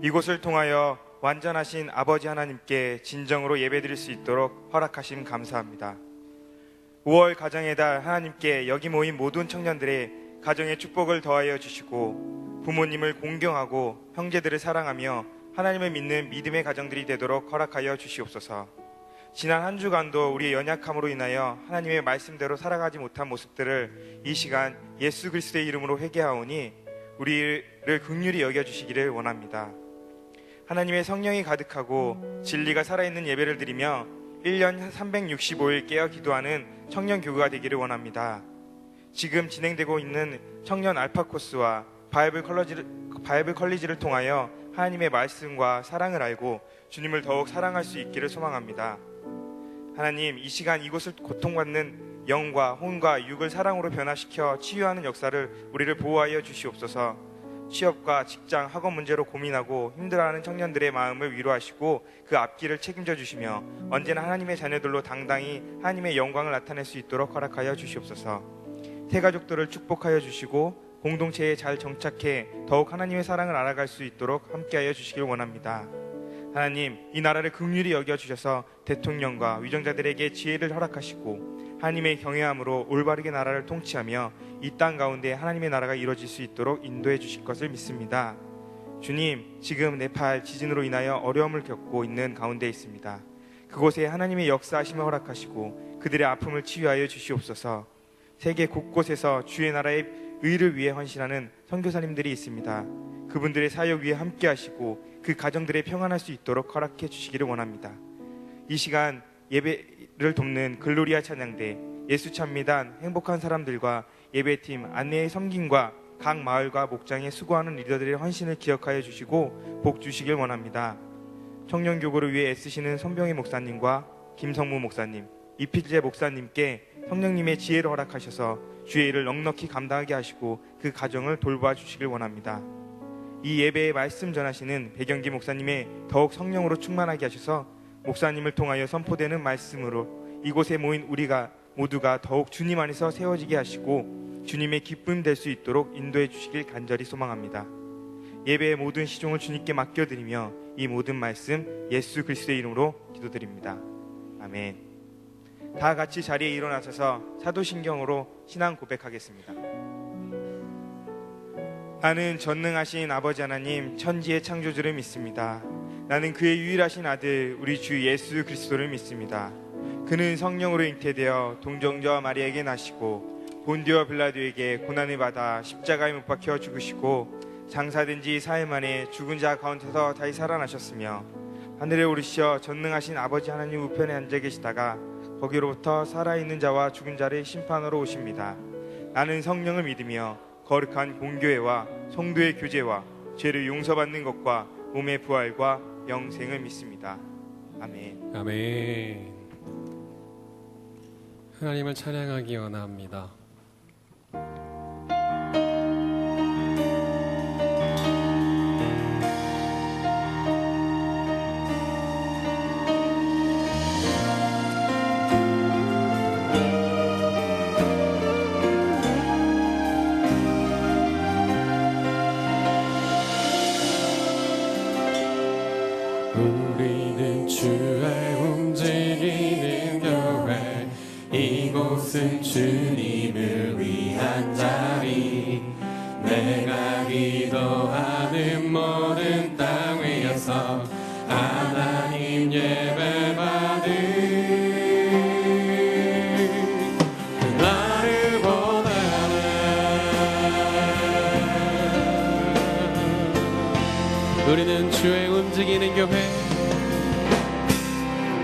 이곳을 통하여 완전하신 아버지 하나님께 진정으로 예배드릴 수 있도록 허락하심 감사합니다. 5월 가정의 달 하나님께 여기 모인 모든 청년들의 가정의 축복을 더하여 주시고 부모님을 공경하고 형제들을 사랑하며 하나님을 믿는 믿음의 가정들이 되도록 허락하여 주시옵소서. 지난 한 주간도 우리의 연약함으로 인하여 하나님의 말씀대로 살아가지 못한 모습들을 이 시간 예수 그리스도의 이름으로 회개하오니 우리를 긍휼히 여겨주시기를 원합니다. 하나님의 성령이 가득하고 진리가 살아있는 예배를 드리며 1년 365일 깨어 기도하는 청년 교구가 되기를 원합니다. 지금 진행되고 있는 청년 알파 코스와 바이블 컬리지를 통하여 하나님의 말씀과 사랑을 알고 주님을 더욱 사랑할 수 있기를 소망합니다. 하나님, 이 시간 이곳을 고통받는 영과 혼과 육을 사랑으로 변화시켜 치유하는 역사를 우리를 보호하여 주시옵소서. 취업과 직장, 학업 문제로 고민하고 힘들어하는 청년들의 마음을 위로하시고 그 앞길을 책임져 주시며 언제나 하나님의 자녀들로 당당히 하나님의 영광을 나타낼 수 있도록 허락하여 주시옵소서. 태가족들을 축복하여 주시고 공동체에 잘 정착해 더욱 하나님의 사랑을 알아갈 수 있도록 함께하여 주시길 원합니다. 하나님, 이 나라를 긍휼히 여겨주셔서 대통령과 위정자들에게 지혜를 허락하시고 하나님의 경외함으로 올바르게 나라를 통치하며 이 땅 가운데 하나님의 나라가 이루어질 수 있도록 인도해 주실 것을 믿습니다. 주님, 지금 네팔 지진으로 인하여 어려움을 겪고 있는 가운데 있습니다. 그곳에 하나님의 역사하심을 허락하시고 그들의 아픔을 치유하여 주시옵소서. 세계 곳곳에서 주의 나라의 의를 위해 헌신하는 선교사님들이 있습니다. 그분들의 사역 위에 함께 하시고 그 가정들의 평안할 수 있도록 허락해 주시기를 원합니다. 이 시간 예배를 돕는 글로리아 찬양대, 예수 찬미단, 행복한 사람들과 예배팀, 안내의 섬김과 각 마을과 목장에 수고하는 리더들의 헌신을 기억하여 주시고 복 주시길 원합니다. 청년교구를 위해 애쓰시는 손병희 목사님과 김성무 목사님, 이필재 목사님께 성령님의 지혜를 허락하셔서 주의 일을 넉넉히 감당하게 하시고 그 가정을 돌봐 주시길 원합니다. 이 예배에 말씀 전하시는 배경기 목사님의 더욱 성령으로 충만하게 하셔서 목사님을 통하여 선포되는 말씀으로 이곳에 모인 우리가 모두가 더욱 주님 안에서 세워지게 하시고 주님의 기쁨 될 수 있도록 인도해 주시길 간절히 소망합니다. 예배의 모든 시종을 주님께 맡겨드리며 이 모든 말씀 예수 그리스도의 이름으로 기도드립니다. 아멘. 다 같이 자리에 일어나셔서 사도신경으로 신앙 고백하겠습니다. 나는 전능하신 아버지 하나님 천지의 창조주를 믿습니다. 나는 그의 유일하신 아들 우리 주 예수 그리스도를 믿습니다. 그는 성령으로 잉태되어 동정자와 마리아에게 나시고 본디오 빌라도에게 고난을 받아 십자가에 못 박혀 죽으시고 장사된 지 사흘 만에 죽은 자 가운데서 다시 살아나셨으며 하늘에 오르시어 전능하신 아버지 하나님 우편에 앉아 계시다가 거기로부터 살아있는 자와 죽은 자를 심판하러 오십니다. 나는 성령을 믿으며 거룩한 공교회와 성도의 교제와 죄를 용서받는 것과 몸의 부활과 영생을 믿습니다. 아멘. 아멘. 하나님을 찬양하기 원합니다. 우리는 주의 움직이는 교회, 이곳은 주님을 위한 자리. 내가 기도하는 모든 땅 위에서 하나님 예배받을 그날을 보내네. 우리는 주의 움직이는 교회,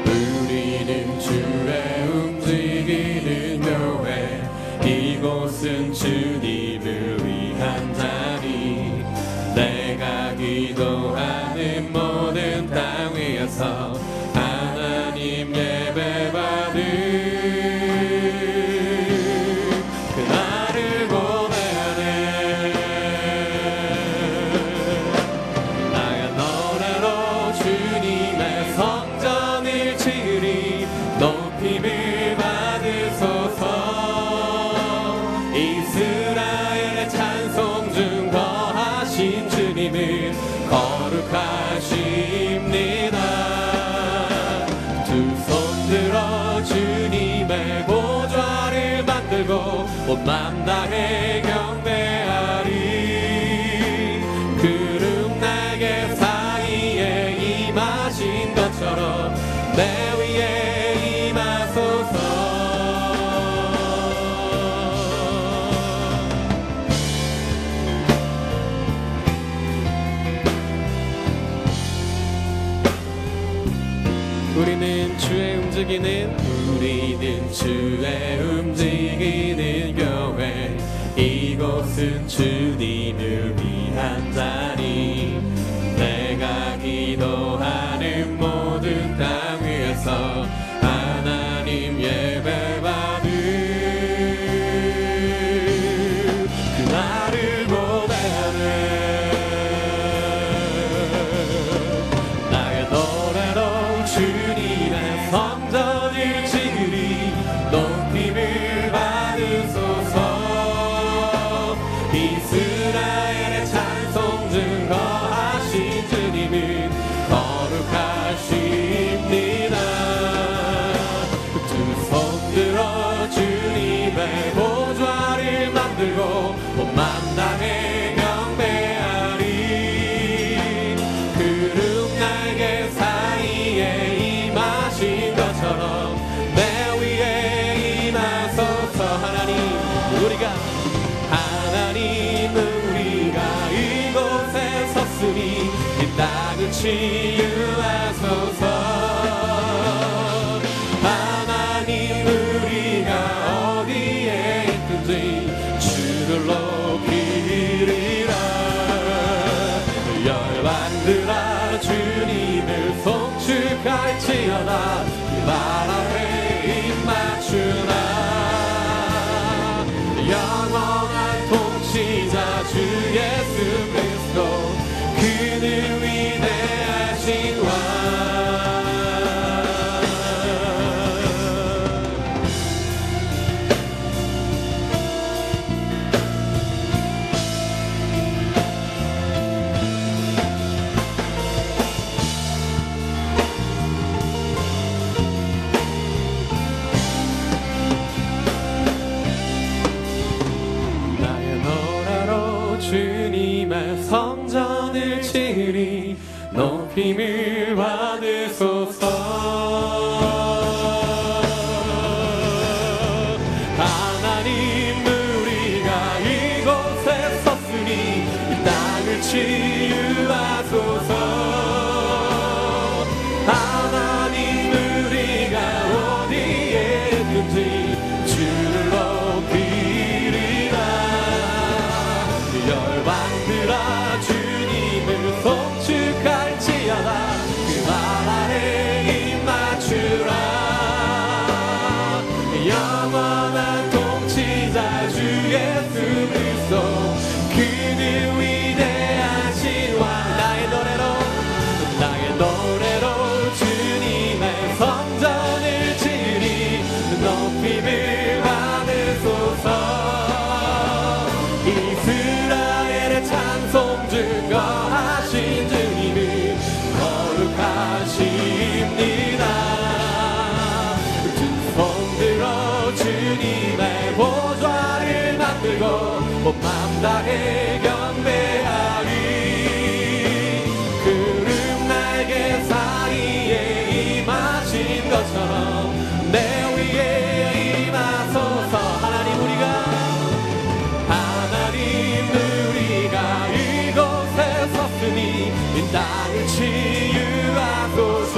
우리는 주의 움직이는 교회, 이곳은 주님을 위한 자리. 내가 기도하는 모든 땅 위에서 하나님 예배받을 그날을 보내네. 나의 노래로 주님의 성전을 치리. 높임을 받으소서. 이스라엘의 찬송 중 거하신 주님을 거룩한 거룩하십니다. 두 손 들어 주님의 보좌를 만들고 온 맘 다해 경배하리. 구름 날개 사이에 임하신 것처럼 내 위에 임하소서. 우리는 주의 움직이는 교회. 이곳은 주님을 위한 자리. 내가 기도하는 모든 땅 위에서 하나님 예배받는 그날을 고대하네. 나의 노래로 주님의 성전을 지으리. 높임을 받으소서. 이스라엘의 찬송 증거하신 주님은 거룩하십니다. 두 손 들어 주님의 보좌를 만들고 온 맘 다해 경배하리. 구름 날개 사이에 임하신 것처럼 내 위에 임하소서. 하나님 우리가 이곳에 섰으니 이 땅을 치유하소서. 하나님 우리가 어디에 있든지 주를 높이리라. 열방들아 주님을 송축할지어다. 말 앞에 입맞추나. 영원한 통치자 주 예수 그리스도 그는 위대하신 왕. 주님의 성전을 지으리. 높임을 받으소서. 하나님 우리가 이곳에 섰으니 이 땅을 치유하소서. 하나님 우리가 어디에 있든지 주를 높이리라. 열방들아 주님을 송축할지어다. 그 말 아래 입맞추라. 영원한 통치자 주 예수 그리스도 그는 위대하신 왕. 나의 노래로 주님의 성전을 지으리. 높임을 받으소서. 이스라엘의 찬송 증거하신 주님은 거룩하십니다. 두 손 들어 주님의 보좌를 만들고 온 맘 다해 경배하리. 구름 날개 사이에 임하신 것처럼 내 위에 임하소서. 하나님 우리가 이곳에 섰으니 이 땅을 치유하소서.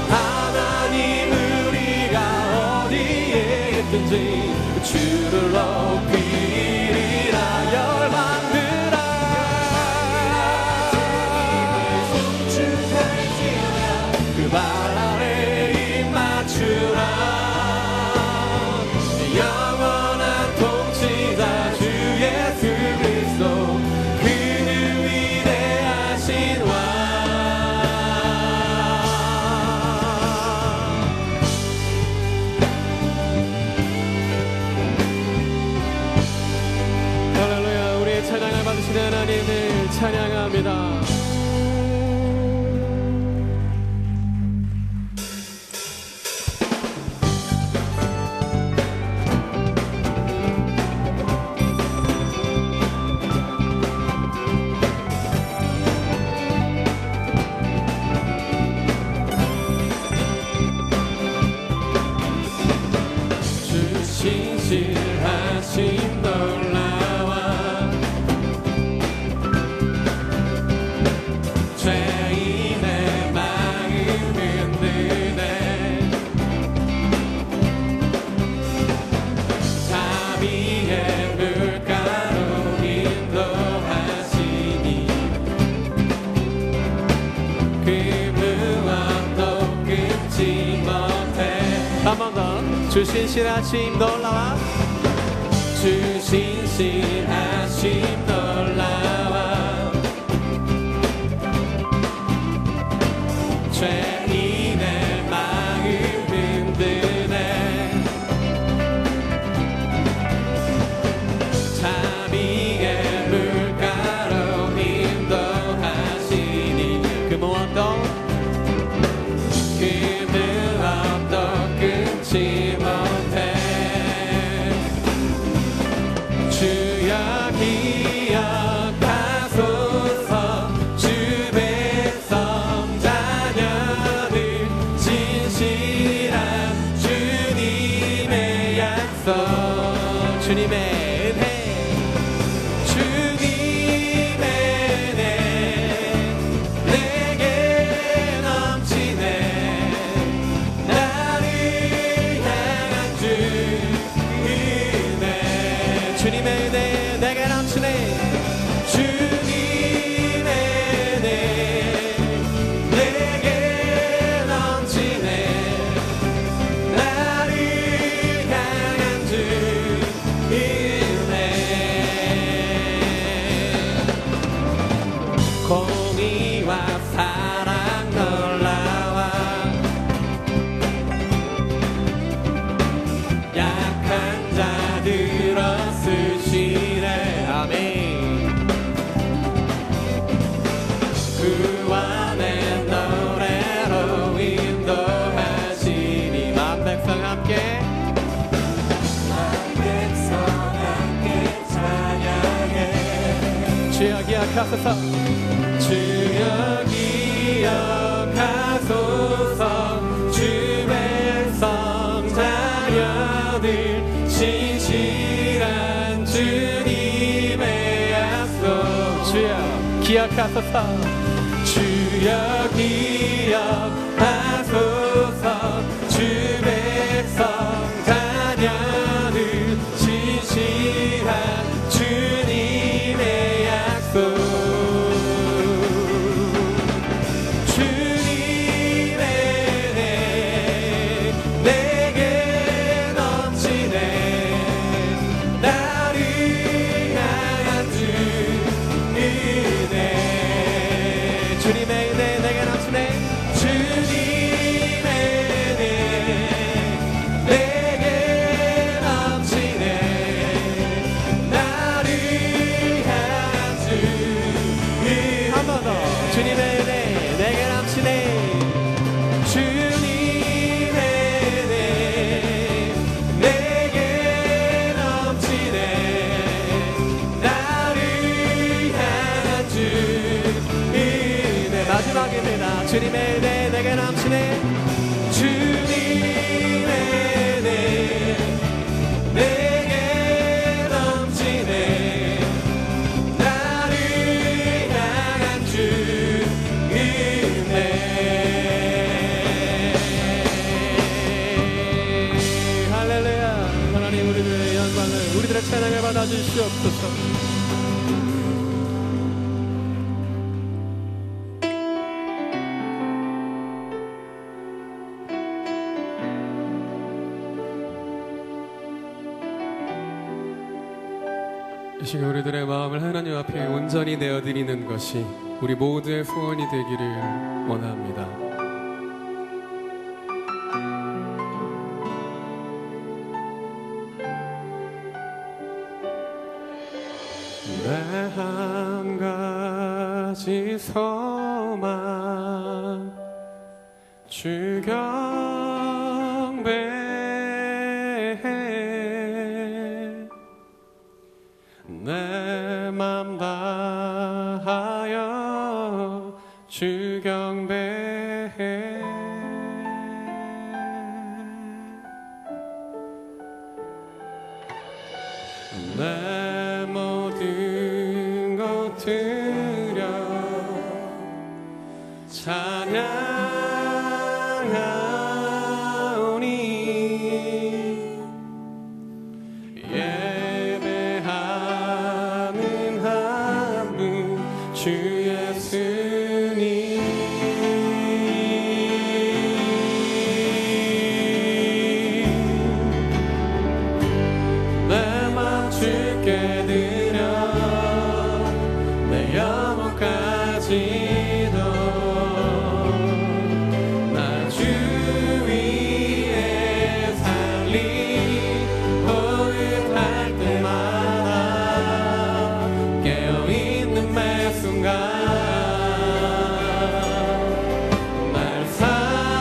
하나님 우리가 어디에 있든지 주를 높이리라. 열방들아 그 발 아래 입맞추라. 영원한 통치자 주 예수 그리스도 그는 위대하신 왕. 감사합니다. 신실하신 놀라와 죄인의 마음은 드네 자비의 물가로 인도하시니 그 무엇도 끊지 못해. 한 번 더. 주 신실하심 놀라와 주 신실하심 놀라와 죄인의 마음 흔드네 자비의 물가로 인도하시니 그 무엇도 그 무엇도 끊지 못해. 주여 기억하소서 주 백성 자녀들 진실한 주님의 약속 주님의 은혜 주님의 은혜 내게 넘치네 나를 향한 주 은혜 주님의 은혜 내게 넘치네. 주님의 은혜 내게 넘치네 나를 향한 주 은혜 공의와 사랑 놀라와 약한 자들 쓰시네 아멘. 구원의 노래로 인도하시니 만 백성 함께 백성 함께 찬양해 주여 기억하소서 주여 기억하소서 주 백성 자녀들 신실한 주님의 약속 주여 기억하소서 주여 기억하소서 주 백성 자녀들 신실한 주님의 약속 주님의 은혜 내게 넘치네 나를 향한 주 은혜 주님의 은혜 내게 넘치네. 주님의 은혜 내게 넘치네 나를 향한 주 한 번 더. 주님의 은혜 내게 넘치네. 주님의 은혜 내게 넘치네 나를 향한 주 은혜 마지막입니다. 주님의 은혜 내게 넘치네. 주님의 은혜 내게 넘치네 나를 향한 주 은혜 할렐루야. 하나님 우리들의 영광을 우리들의 찬양을 받아주시옵소서. 이 시간 우리들의 마음을 하나님 앞에 온전히 내어드리는 것이 우리 모두의 소원이 되기를 원합니다. 내 한 가지 어디서만 주 경배해 내 맘 다하여 주 경배해 내 모든 것 드려 찬양하오니 예배하는 한 분 주 예수님 내 맘 주께 드려 내 영혼까지도 나 주 위에 살리 호흡할 때마다 깨어있는 매 순간 날 사용하소서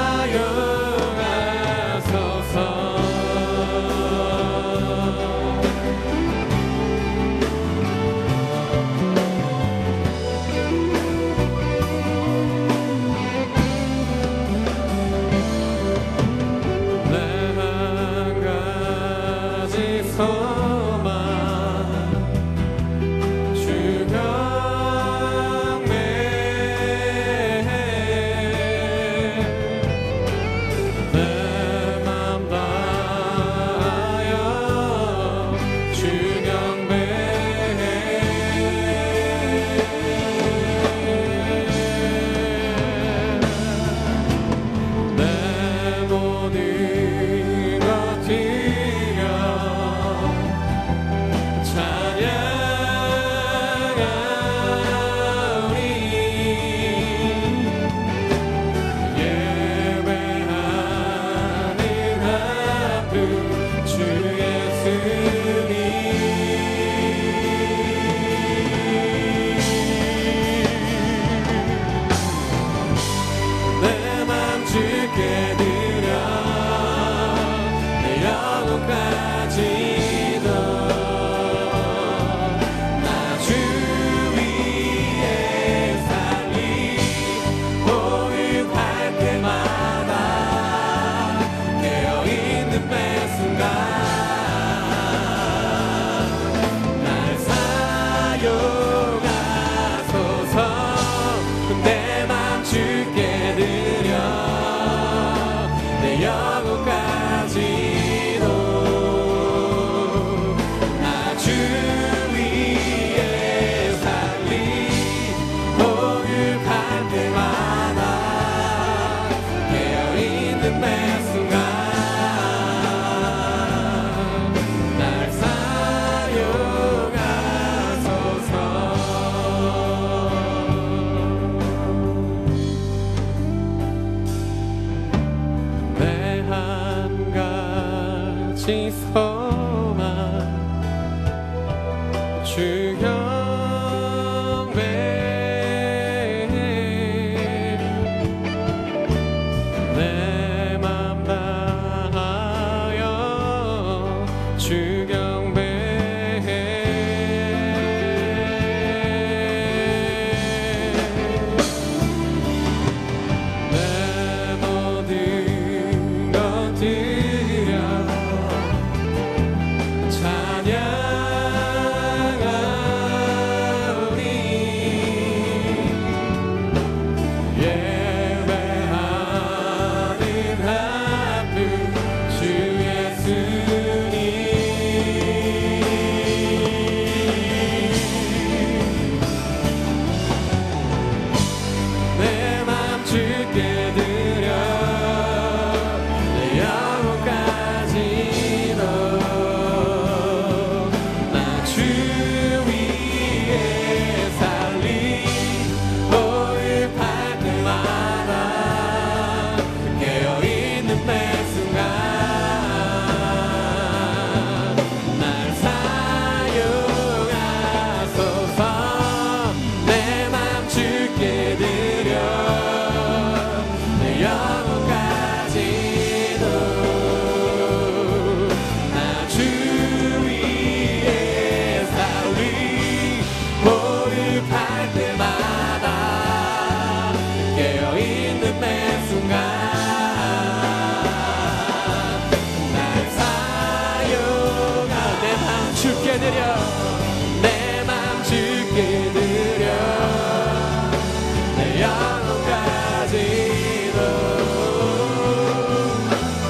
영원까지도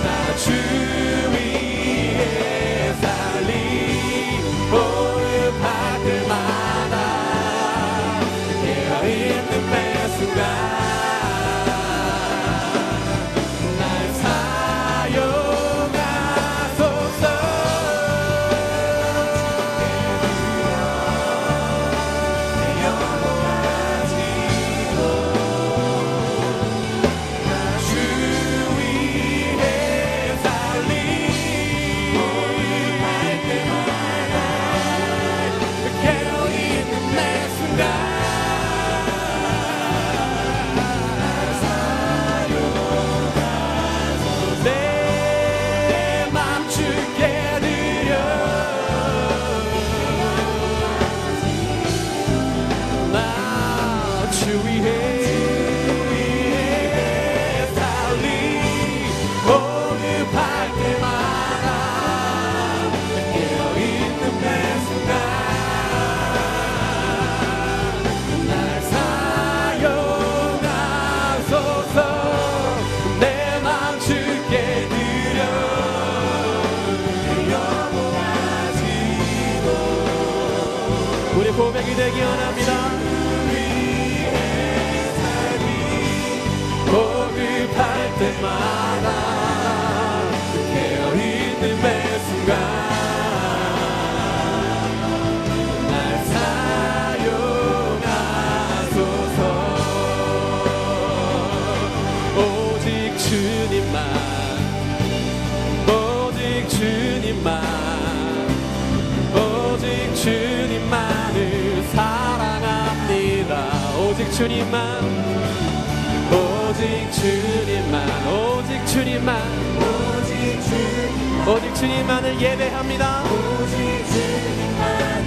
나 주 위에 살리 보급할 때마다 깨어있는 매 순간 날 사용하소서 주 위에 살리 할 때마다 깨어있는 매 순간 내 맘 주께 드려 나 주 위에 달리 보급할 때마다 깨어있는 매 순간 날 사용하소서 내 맘 주께 드려 영원하지도 우리 고백이 되기 원합니다. 보급할 때마다 깨어있는 매 순간 날 사용하소서 오직 주님만 오직 주님만 오직 주님만을 사랑합니다. 오직 주님만 오직 주님만 오직 주님만 오직 주님만을 예배합니다. 오직 주님만을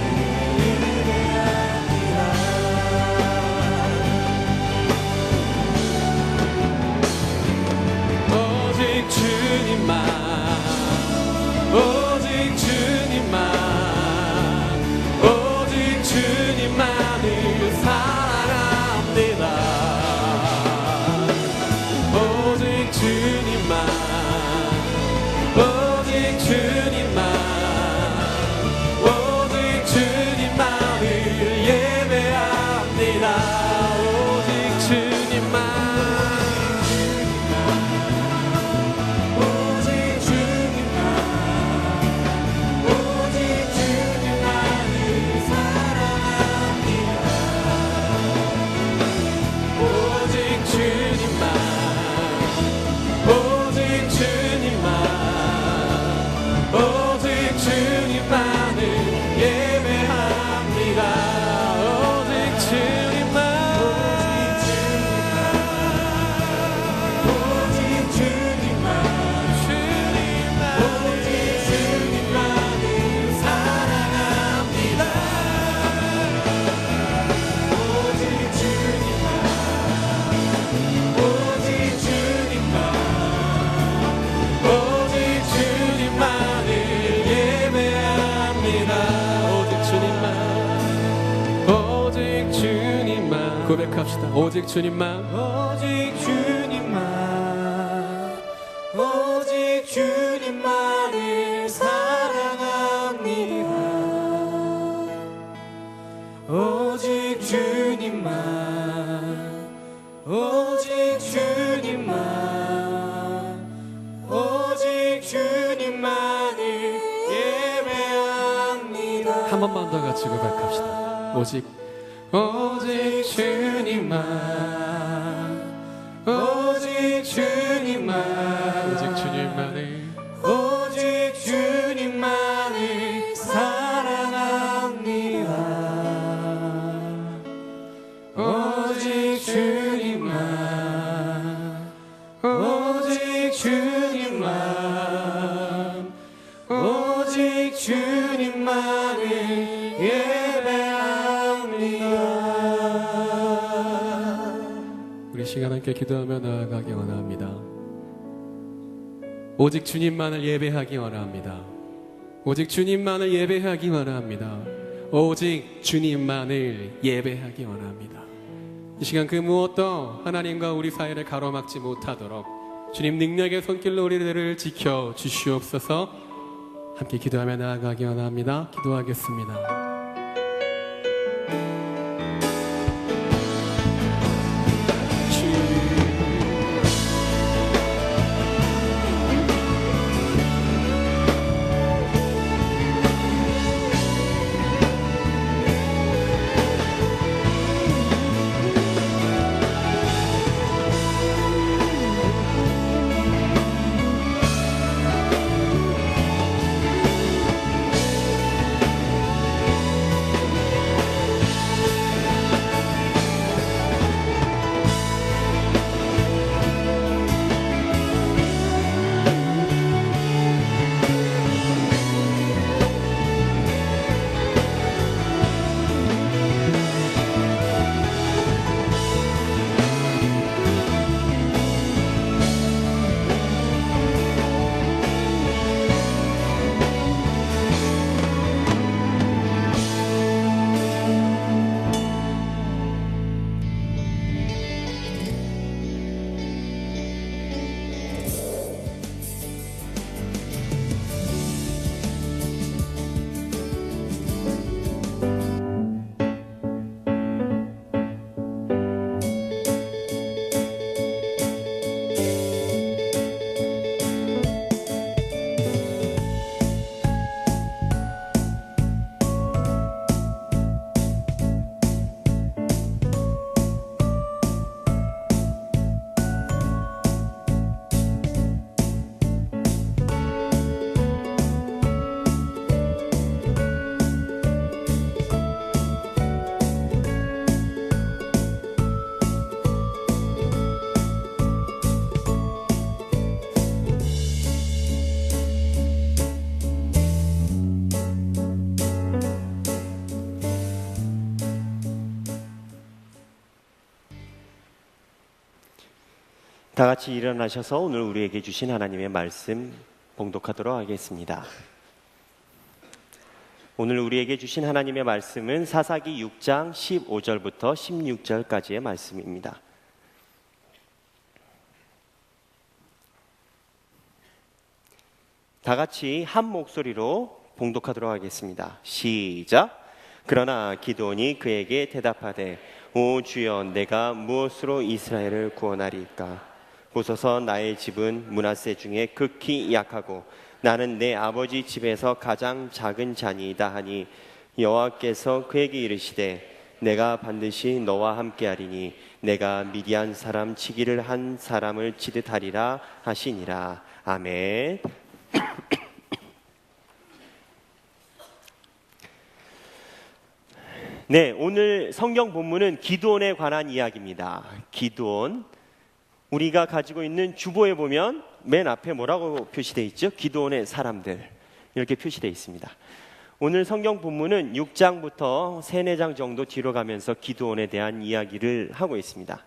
예배합니다. 오직 주님만 오직 주님만 오직 주님만을 사랑합니다. 오직 주님만 오직 주님만 오직 주님만을 예배합니다. 오직 주님만 오직 주님만 오직 주님만을 사랑합니다. 오직 주님만 오직 주님만 오직 주님만을 예배합니다. 오직 주님만 오직 주님만 오직 주님만을 사랑합니다. 오직 주님만 오직 주님만 오직 주님만을 예배합니다. 오직 주님만 오직 주님만 고백합시다. 오직 주님만 오직 주님만 오직 주님만을 사랑합니다. 오직 주님만 오직 주님만 오직 주님만을 예배합니다. 한 번만 더 같이 고백합시다. 오직 주님만 오직 주님만 오직 주님만을 오직 주님만을 사랑합니다. 오직 주님만 오직 주님만 오직 주님만을 예배합니다. 우리 시간 함께 기도하며 나아가기 원합니다. 오직 주님만을 예배하기 원합니다. 오직 주님만을 예배하기 원합니다. 오직 주님만을 예배하기 원합니다. 이 시간 그 무엇도 하나님과 우리 사이를 가로막지 못하도록 주님 능력의 손길로 우리들을 지켜 주시옵소서. 함께 기도하며 나아가기 원합니다. 기도하겠습니다. 다 같이 일어나셔서 오늘 우리에게 주신 하나님의 말씀 봉독하도록 하겠습니다. 오늘 우리에게 주신 하나님의 말씀은 사사기 6장 15절부터 16절까지의 말씀입니다. 다 같이 한 목소리로 봉독하도록 하겠습니다. 시작! 그러나 기드온이 그에게 대답하되 오 주여, 내가 무엇으로 이스라엘을 구원하리이까? 보소서, 나의 집은 므낫세 중에 극히 약하고 나는 내 아버지 집에서 가장 작은 자니이다 하니 여호와께서 그에게 이르시되 내가 반드시 너와 함께하리니 내가 미디안 사람 치기를 한 사람을 치듯 하리라 하시니라. 아멘. 네, 오늘 성경 본문은 기드온에 관한 이야기입니다. 기드온, 우리가 가지고 있는 주보에 보면 맨 앞에 뭐라고 표시되어 있죠? 기드온의 사람들, 이렇게 표시되어 있습니다. 오늘 성경 본문은 6장부터 3, 4장 정도 뒤로 가면서 기드온에 대한 이야기를 하고 있습니다.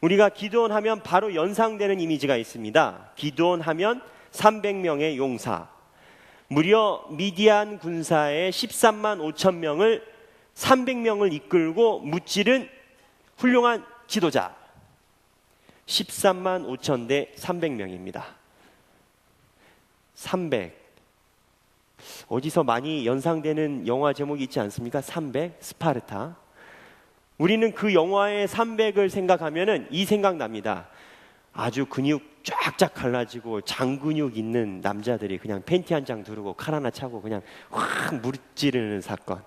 우리가 기드온 하면 바로 연상되는 이미지가 있습니다. 기드온 하면 300명의 용사, 무려 미디안 군사의 13만 5천 명을 300명을 이끌고 무찌른 훌륭한 지도자. 13만 5천 대 300명입니다. 300. 어디서 많이 연상되는 영화 제목이 있지 않습니까? 300, 스파르타. 우리는 그 영화의 300을 생각하면은 이 생각납니다. 아주 근육 쫙쫙 갈라지고 장근육 있는 남자들이 그냥 팬티 한 장 두르고 칼 하나 차고 그냥 확 무찌르는 사건.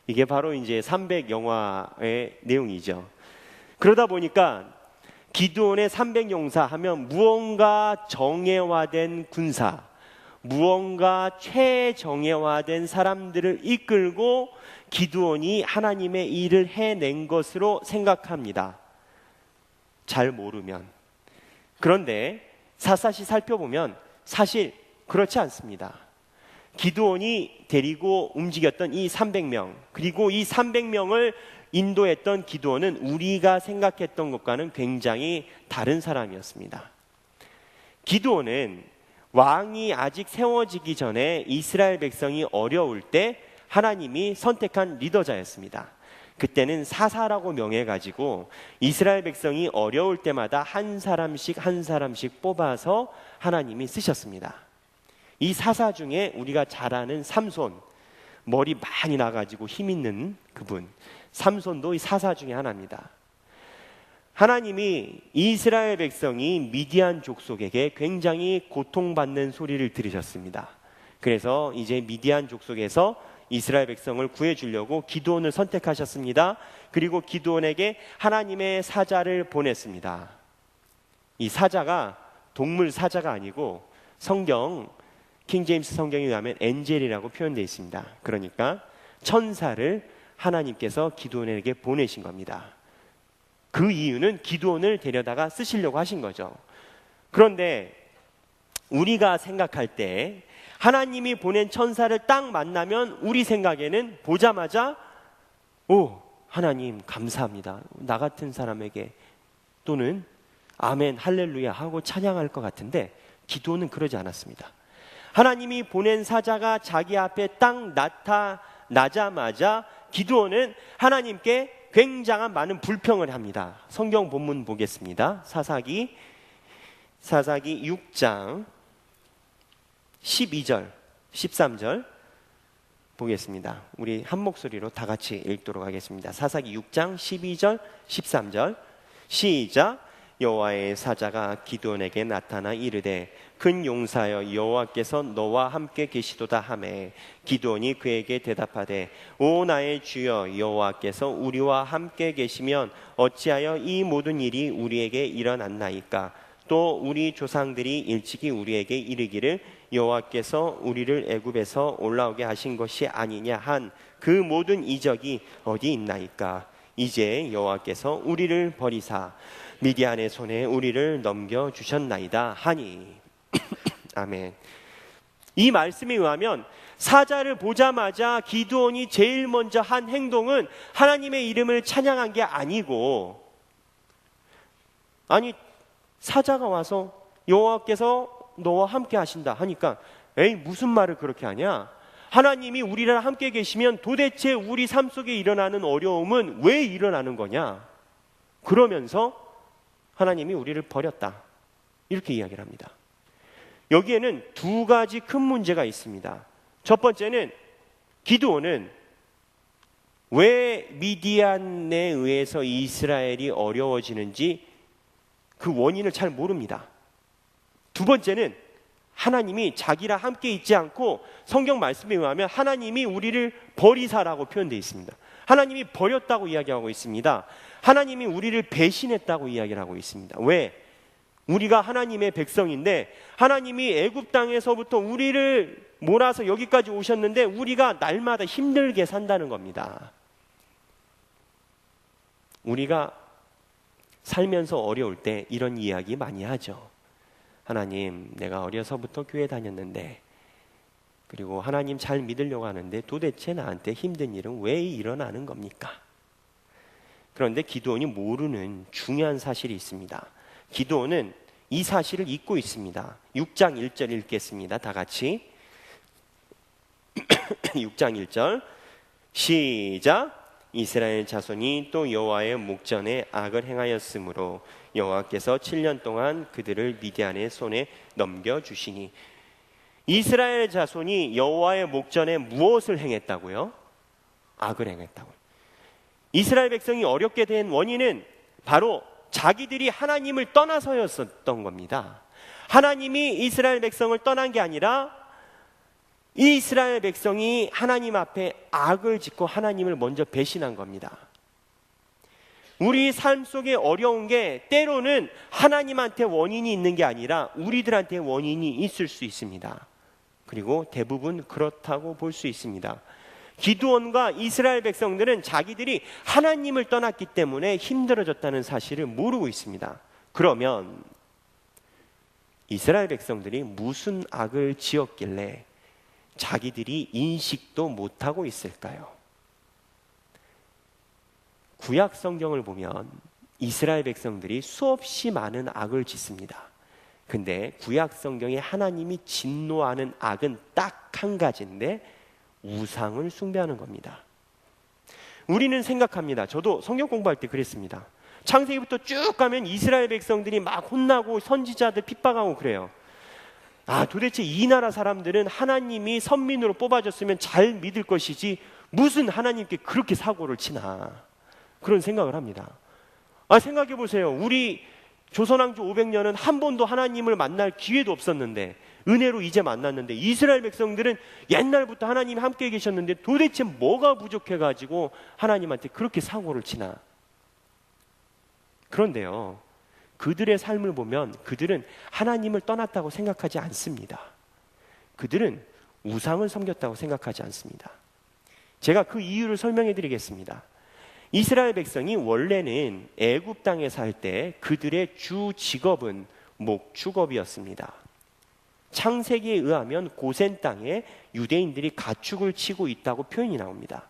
이게 바로 이제 300 영화의 내용이죠. 그러다 보니까 기드온의 300용사 하면 무언가 정예화된 군사, 무언가 최정예화된 사람들을 이끌고 기드온이 하나님의 일을 해낸 것으로 생각합니다. 잘 모르면. 그런데 샅샅이 살펴보면 사실 그렇지 않습니다. 기드온이 데리고 움직였던 이 300명, 그리고 이 300명을 인도했던 기드온은 우리가 생각했던 것과는 굉장히 다른 사람이었습니다. 기드온은 왕이 아직 세워지기 전에 이스라엘 백성이 어려울 때 하나님이 선택한 리더자였습니다. 그때는 사사라고 명해가지고 이스라엘 백성이 어려울 때마다 한 사람씩 뽑아서 하나님이 쓰셨습니다. 이 사사 중에 우리가 잘 아는 삼손, 머리 많이 나가지고 힘 있는 그분, 삼손도 이 사사 중에 하나입니다. 하나님이 이스라엘 백성이 미디안 족속에게 굉장히 고통받는 소리를 들으셨습니다. 그래서 이제 미디안 족속에서 이스라엘 백성을 구해주려고 기드온을 선택하셨습니다. 그리고 기드온에게 하나님의 사자를 보냈습니다. 이 사자가 동물 사자가 아니고 성경 킹제임스 성경에 의하면 엔젤이라고 표현되어 있습니다. 그러니까 천사를 하나님께서 기드온에게 보내신 겁니다. 그 이유는 기드온을 데려다가 쓰시려고 하신 거죠. 그런데 우리가 생각할 때 하나님이 보낸 천사를 딱 만나면 우리 생각에는 보자마자 오, 하나님 감사합니다. 나 같은 사람에게 또는 아멘 할렐루야 하고 찬양할 것 같은데 기드온은 그러지 않았습니다. 하나님이 보낸 사자가 자기 앞에 딱 나타나자마자 기드온은 하나님께 굉장한 많은 불평을 합니다. 성경 본문 보겠습니다. 사사기 6장 12절 13절 보겠습니다. 우리 한 목소리로 다 같이 읽도록 하겠습니다. 사사기 6장 12절 13절 시작. 여호와의 사자가 기드온에게 나타나 이르되 큰 용사여 여호와께서 너와 함께 계시도다 하매 기드온이 그에게 대답하되 오 나의 주여 여호와께서 우리와 함께 계시면 어찌하여 이 모든 일이 우리에게 일어났나이까. 또 우리 조상들이 일찍이 우리에게 이르기를 여호와께서 우리를 애굽에서 올라오게 하신 것이 아니냐 한 그 모든 이적이 어디 있나이까. 이제 여호와께서 우리를 버리사 미디안의 손에 우리를 넘겨주셨나이다 하니. 아멘. 이 말씀에 의하면 사자를 보자마자 기드온이 제일 먼저 한 행동은 하나님의 이름을 찬양한 게 아니고, 아니 사자가 와서 여호와께서 너와 함께 하신다 하니까 에이 무슨 말을 그렇게 하냐, 하나님이 우리랑 함께 계시면 도대체 우리 삶 속에 일어나는 어려움은 왜 일어나는 거냐, 그러면서 하나님이 우리를 버렸다 이렇게 이야기를 합니다. 여기에는 두 가지 큰 문제가 있습니다. 첫 번째는 기드온은 왜 미디안에 의해서 이스라엘이 어려워지는지 그 원인을 잘 모릅니다. 두 번째는 하나님이 자기랑 함께 있지 않고 성경 말씀에 의하면 하나님이 우리를 버리사라고 표현되어 있습니다. 하나님이 버렸다고 이야기하고 있습니다. 하나님이 우리를 배신했다고 이야기를 하고 있습니다. 왜? 우리가 하나님의 백성인데 하나님이 애굽 땅에서부터 우리를 몰아서 여기까지 오셨는데 우리가 날마다 힘들게 산다는 겁니다. 우리가 살면서 어려울 때 이런 이야기 많이 하죠. 하나님, 내가 어려서부터 교회 다녔는데, 그리고 하나님 잘 믿으려고 하는데 도대체 나한테 힘든 일은 왜 일어나는 겁니까? 그런데 기드온이 모르는 중요한 사실이 있습니다. 기드온은 이 사실을 잊고 있습니다. 6장 1절 읽겠습니다. 다 같이 6장 1절 시작. 이스라엘 자손이 또 여호와의 목전에 악을 행하였으므로 여호와께서 7년 동안 그들을 미디안의 손에 넘겨주시니. 이스라엘 자손이 여호와의 목전에 무엇을 행했다고요? 악을 행했다고요. 이스라엘 백성이 어렵게 된 원인은 바로 자기들이 하나님을 떠나서였었던 겁니다. 하나님이 이스라엘 백성을 떠난 게 아니라 이스라엘 백성이 하나님 앞에 악을 짓고 하나님을 먼저 배신한 겁니다. 우리 삶 속에 어려운 게 때로는 하나님한테 원인이 있는 게 아니라 우리들한테 원인이 있을 수 있습니다. 그리고 대부분 그렇다고 볼 수 있습니다. 기드온과 이스라엘 백성들은 자기들이 하나님을 떠났기 때문에 힘들어졌다는 사실을 모르고 있습니다. 그러면 이스라엘 백성들이 무슨 악을 지었길래 자기들이 인식도 못하고 있을까요? 구약 성경을 보면 이스라엘 백성들이 수없이 많은 악을 짓습니다. 근데 구약 성경에 하나님이 진노하는 악은 딱 한 가지인데 우상을 숭배하는 겁니다. 우리는 생각합니다. 저도 성경 공부할 때 그랬습니다. 창세기부터 쭉 가면 이스라엘 백성들이 막 혼나고 선지자들 핍박하고 그래요. 도대체 이 나라 사람들은 하나님이 선민으로 뽑아줬으면 잘 믿을 것이지 무슨 하나님께 그렇게 사고를 치나, 그런 생각을 합니다. 생각해 보세요. 우리 조선왕조 500년은 한 번도 하나님을 만날 기회도 없었는데, 은혜로 이제 만났는데, 이스라엘 백성들은 옛날부터 하나님이 함께 계셨는데 도대체 뭐가 부족해가지고 하나님한테 그렇게 사고를 치나. 그런데요, 그들의 삶을 보면 그들은 하나님을 떠났다고 생각하지 않습니다. 그들은 우상을 섬겼다고 생각하지 않습니다. 제가 그 이유를 설명해 드리겠습니다. 이스라엘 백성이 원래는 애굽 땅에 살 때 그들의 주 직업은 목축업이었습니다. 창세기에 의하면 고센 땅에 유대인들이 가축을 치고 있다고 표현이 나옵니다.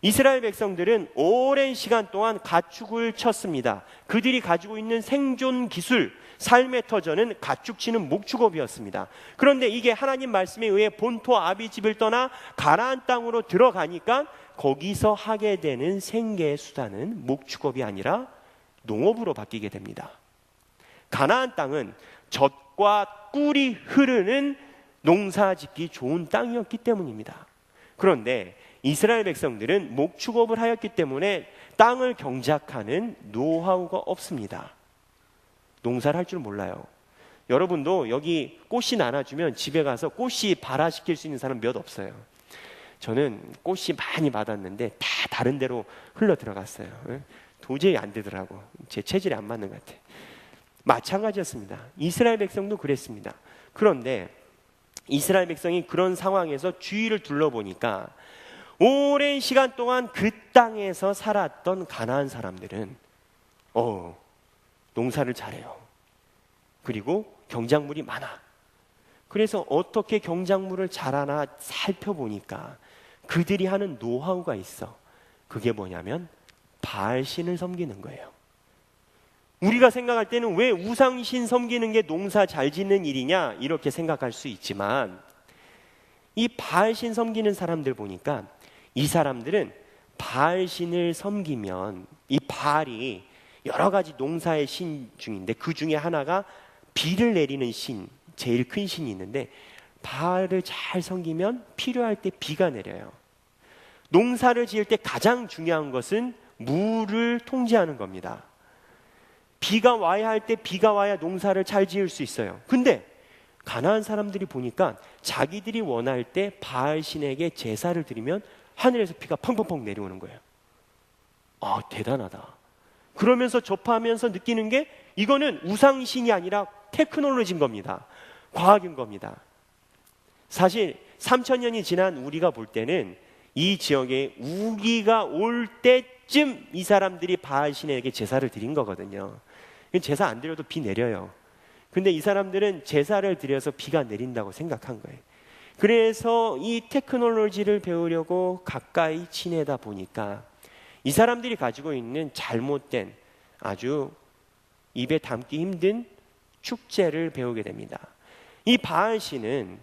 이스라엘 백성들은 오랜 시간 동안 가축을 쳤습니다. 그들이 가지고 있는 생존 기술, 삶의 터전은 가축 치는 목축업이었습니다. 그런데 이게 하나님 말씀에 의해 본토 아비집을 떠나 가나안 땅으로 들어가니까 거기서 하게 되는 생계 수단은 목축업이 아니라 농업으로 바뀌게 됩니다. 가나안 땅은 젖과 꿀이 흐르는 농사짓기 좋은 땅이었기 때문입니다. 그런데 이스라엘 백성들은 목축업을 하였기 때문에 땅을 경작하는 노하우가 없습니다. 농사를 할 줄 몰라요. 여러분도 여기 꽃씨 나눠주면 집에 가서 꽃씨 발화시킬 수 있는 사람 몇 없어요. 저는 꽃씨 많이 받았는데 다 다른 데로 흘러 들어갔어요. 도저히 안 되더라고. 제 체질에 안 맞는 것 같아요. 마찬가지였습니다. 이스라엘 백성도 그랬습니다. 그런데 이스라엘 백성이 그런 상황에서 주위를 둘러보니까 오랜 시간 동안 그 땅에서 살았던 가나안 사람들은 농사를 잘해요. 그리고 경작물이 많아. 그래서 어떻게 경작물을 잘하나 살펴보니까 그들이 하는 노하우가 있어. 그게 뭐냐면 바알신을 섬기는 거예요. 우리가 생각할 때는 왜 우상신 섬기는 게 농사 잘 짓는 일이냐 이렇게 생각할 수 있지만, 이 바알신 섬기는 사람들 보니까 이 사람들은 바알신을 섬기면, 이 바알이 여러 가지 농사의 신 중인데 그 중에 하나가 비를 내리는 신, 제일 큰 신이 있는데, 바알을 잘 섬기면 필요할 때 비가 내려요. 농사를 지을 때 가장 중요한 것은 물을 통제하는 겁니다. 비가 와야 할 때 비가 와야 농사를 잘 지을 수 있어요. 근데 가나안 사람들이 보니까 자기들이 원할 때 바알 신에게 제사를 드리면 하늘에서 비가 펑펑펑 내려오는 거예요. 대단하다. 그러면서 접하면서 느끼는 게, 이거는 우상신이 아니라 테크놀로지인 겁니다. 과학인 겁니다. 사실 3000년이 지난 우리가 볼 때는 이 지역에 우기가 올 때쯤 이 사람들이 바알 신에게 제사를 드린 거거든요. 제사 안 드려도 비 내려요. 근데 이 사람들은 제사를 드려서 비가 내린다고 생각한 거예요. 그래서 이 테크놀로지를 배우려고 가까이 지내다 보니까 이 사람들이 가지고 있는 잘못된, 아주 입에 담기 힘든 축제를 배우게 됩니다. 이 바알 신은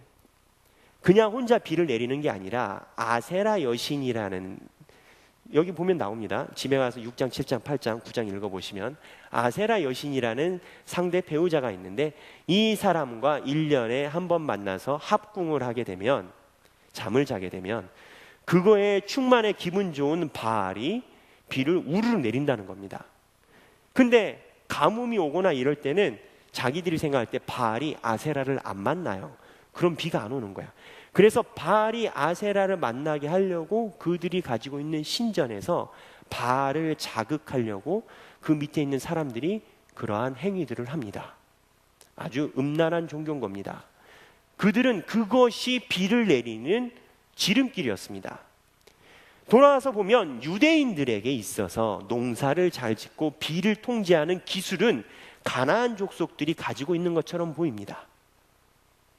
그냥 혼자 비를 내리는 게 아니라 아세라 여신이라는, 여기 보면 나옵니다. 집에 가서 6장, 7장, 8장, 9장 읽어보시면 아세라 여신이라는 상대 배우자가 있는데, 이 사람과 1년에 한 번 만나서 합궁을 하게 되면, 잠을 자게 되면 그거에 충만해 기분 좋은 바알이 비를 우르르 내린다는 겁니다. 근데 가뭄이 오거나 이럴 때는 자기들이 생각할 때 바알이 아세라를 안 만나요. 그럼 비가 안 오는 거야. 그래서 바알이 아세라를 만나게 하려고 그들이 가지고 있는 신전에서 바알을 자극하려고 그 밑에 있는 사람들이 그러한 행위들을 합니다. 아주 음란한 종교인 겁니다. 그들은 그것이 비를 내리는 지름길이었습니다. 돌아와서 보면 유대인들에게 있어서 농사를 잘 짓고 비를 통제하는 기술은 가나안 족속들이 가지고 있는 것처럼 보입니다.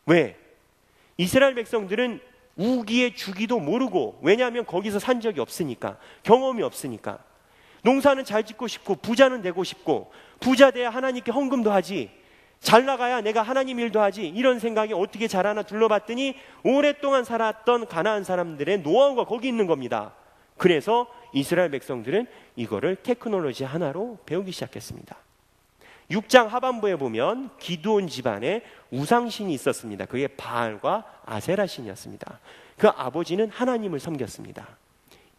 왜? 이스라엘 백성들은 우기의 주기도 모르고, 왜냐하면 거기서 산 적이 없으니까, 경험이 없으니까. 농사는 잘 짓고 싶고 부자는 되고 싶고, 부자 돼야 하나님께 헌금도 하지, 잘 나가야 내가 하나님 일도 하지, 이런 생각이 어떻게 잘하나 둘러봤더니 오랫동안 살았던 가나안 사람들의 노하우가 거기 있는 겁니다. 그래서 이스라엘 백성들은 이거를 테크놀로지 하나로 배우기 시작했습니다. 6장 하반부에 보면 기드온 집안에 우상신이 있었습니다. 그게 바알과 아세라 신이었습니다. 그 아버지는 하나님을 섬겼습니다.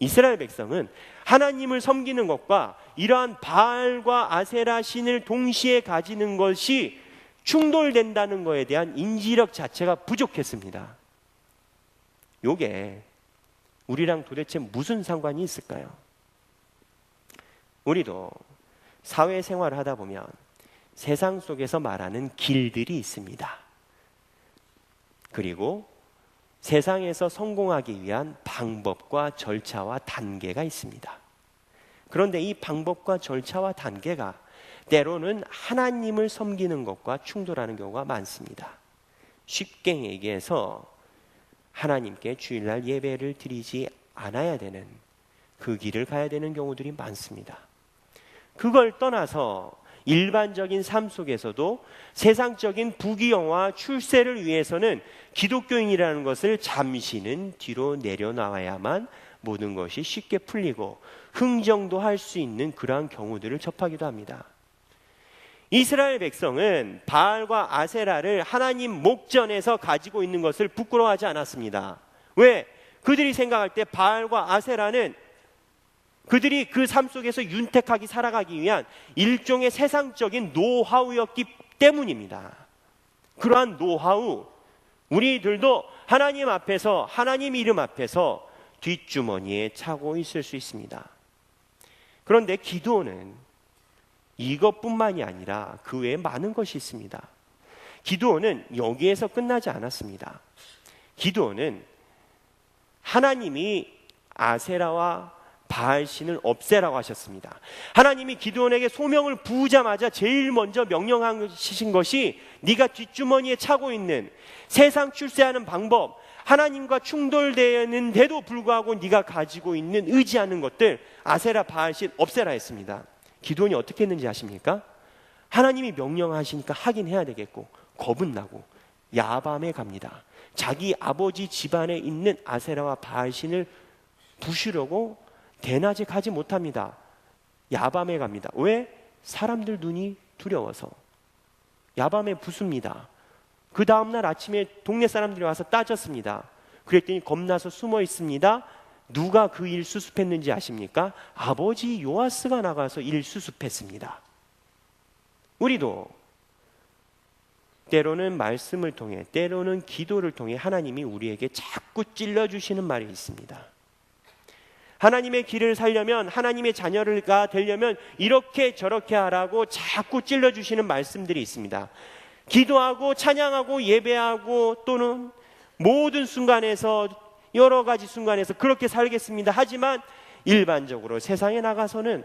이스라엘 백성은 하나님을 섬기는 것과 이러한 바알과 아세라 신을 동시에 가지는 것이 충돌된다는 것에 대한 인지력 자체가 부족했습니다. 요게 우리랑 도대체 무슨 상관이 있을까요? 우리도 사회생활을 하다 보면 세상 속에서 말하는 길들이 있습니다. 그리고 세상에서 성공하기 위한 방법과 절차와 단계가 있습니다. 그런데 이 방법과 절차와 단계가 때로는 하나님을 섬기는 것과 충돌하는 경우가 많습니다. 쉽게 얘기해서 하나님께 주일날 예배를 드리지 않아야 되는 그 길을 가야 되는 경우들이 많습니다. 그걸 떠나서 일반적인 삶 속에서도 세상적인 부귀영화 출세를 위해서는 기독교인이라는 것을 잠시는 뒤로 내려놔야만 모든 것이 쉽게 풀리고 흥정도 할 수 있는 그러한 경우들을 접하기도 합니다. 이스라엘 백성은 바알과 아세라를 하나님 목전에서 가지고 있는 것을 부끄러워하지 않았습니다. 왜? 그들이 생각할 때 바알과 아세라는 그들이 그 삶 속에서 윤택하게 살아가기 위한 일종의 세상적인 노하우였기 때문입니다. 그러한 노하우, 우리들도 하나님 앞에서, 하나님 이름 앞에서 뒷주머니에 차고 있을 수 있습니다. 그런데 기드온은 이것뿐만이 아니라 그 외에 많은 것이 있습니다. 기드온은 여기에서 끝나지 않았습니다. 기드온은 하나님이 아세라와 바알신을 없애라고 하셨습니다. 하나님이 기드온에게 소명을 부으자마자 제일 먼저 명령하신 것이 네가 뒷주머니에 차고 있는 세상 출세하는 방법, 하나님과 충돌되는데도 불구하고 네가 가지고 있는 의지하는 것들, 아세라, 바알신 없애라 했습니다. 기드온이 어떻게 했는지 아십니까? 하나님이 명령하시니까 하긴 해야 되겠고 겁은 나고 야밤에 갑니다. 자기 아버지 집안에 있는 아세라와 바알신을 부수려고 대낮에 가지 못합니다. 야밤에 갑니다. 왜? 사람들 눈이 두려워서 야밤에 부숩니다. 그 다음날 아침에 동네 사람들이 와서 따졌습니다. 그랬더니 겁나서 숨어 있습니다. 누가 그 일 수습했는지 아십니까? 아버지 요아스가 나가서 일 수습했습니다. 우리도 때로는 말씀을 통해, 때로는 기도를 통해 하나님이 우리에게 자꾸 찔러주시는 말이 있습니다. 하나님의 길을 살려면, 하나님의 자녀가 되려면 이렇게 저렇게 하라고 자꾸 찔러주시는 말씀들이 있습니다. 기도하고 찬양하고 예배하고 또는 모든 순간에서, 여러 가지 순간에서 그렇게 살겠습니다. 하지만 일반적으로 세상에 나가서는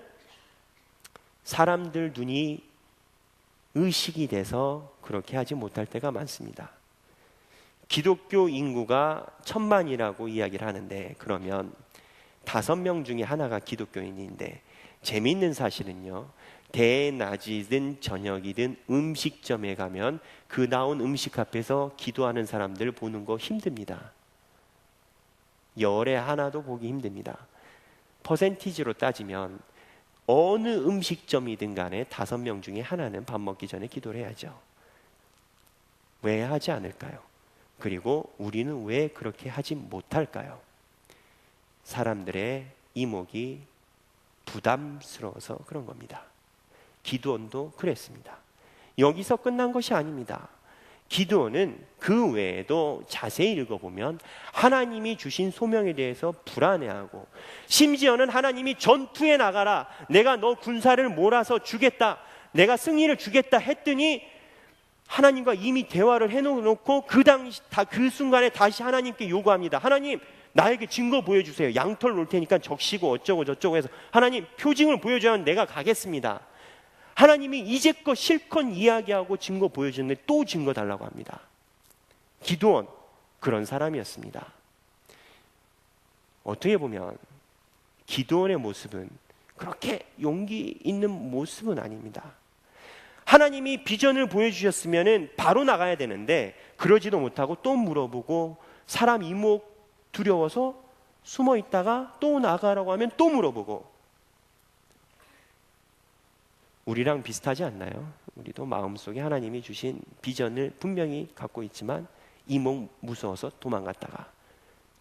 사람들 눈이 의식이 돼서 그렇게 하지 못할 때가 많습니다. 기독교 인구가 1000만이라고 이야기를 하는데, 그러면 5명 중에 하나가 기독교인인데, 재미있는 사실은요, 대낮이든 저녁이든 음식점에 가면 그 나온 음식 앞에서 기도하는 사람들 보는 거 힘듭니다. 열에 하나도 보기 힘듭니다. 퍼센티지로 따지면 어느 음식점이든 간에 5명 중에 하나는 밥 먹기 전에 기도를 해야죠. 왜 하지 않을까요? 그리고 우리는 왜 그렇게 하지 못할까요? 사람들의 이목이 부담스러워서 그런 겁니다. 기드온도 그랬습니다. 여기서 끝난 것이 아닙니다. 기드온은 그 외에도 자세히 읽어보면 하나님이 주신 소명에 대해서 불안해하고, 심지어는 하나님이 전투에 나가라, 내가 너 군사를 몰아서 주겠다, 내가 승리를 주겠다 했더니 하나님과 이미 대화를 해놓고 그 순간에 다시 하나님께 요구합니다. 하나님, 나에게 증거 보여주세요. 양털 놓을 테니까 적시고 어쩌고 저쩌고 해서 하나님 표징을 보여줘야 내가 가겠습니다. 하나님이 이제껏 실컷 이야기하고 증거 보여줬는데 또 증거 달라고 합니다. 기드온 그런 사람이었습니다. 어떻게 보면 기드온의 모습은 그렇게 용기 있는 모습은 아닙니다. 하나님이 비전을 보여주셨으면 바로 나가야 되는데 그러지도 못하고 또 물어보고 사람 이목 두려워서 숨어 있다가 또 나가라고 하면 또 물어보고. 우리랑 비슷하지 않나요? 우리도 마음속에 하나님이 주신 비전을 분명히 갖고 있지만 이몽 무서워서 도망갔다가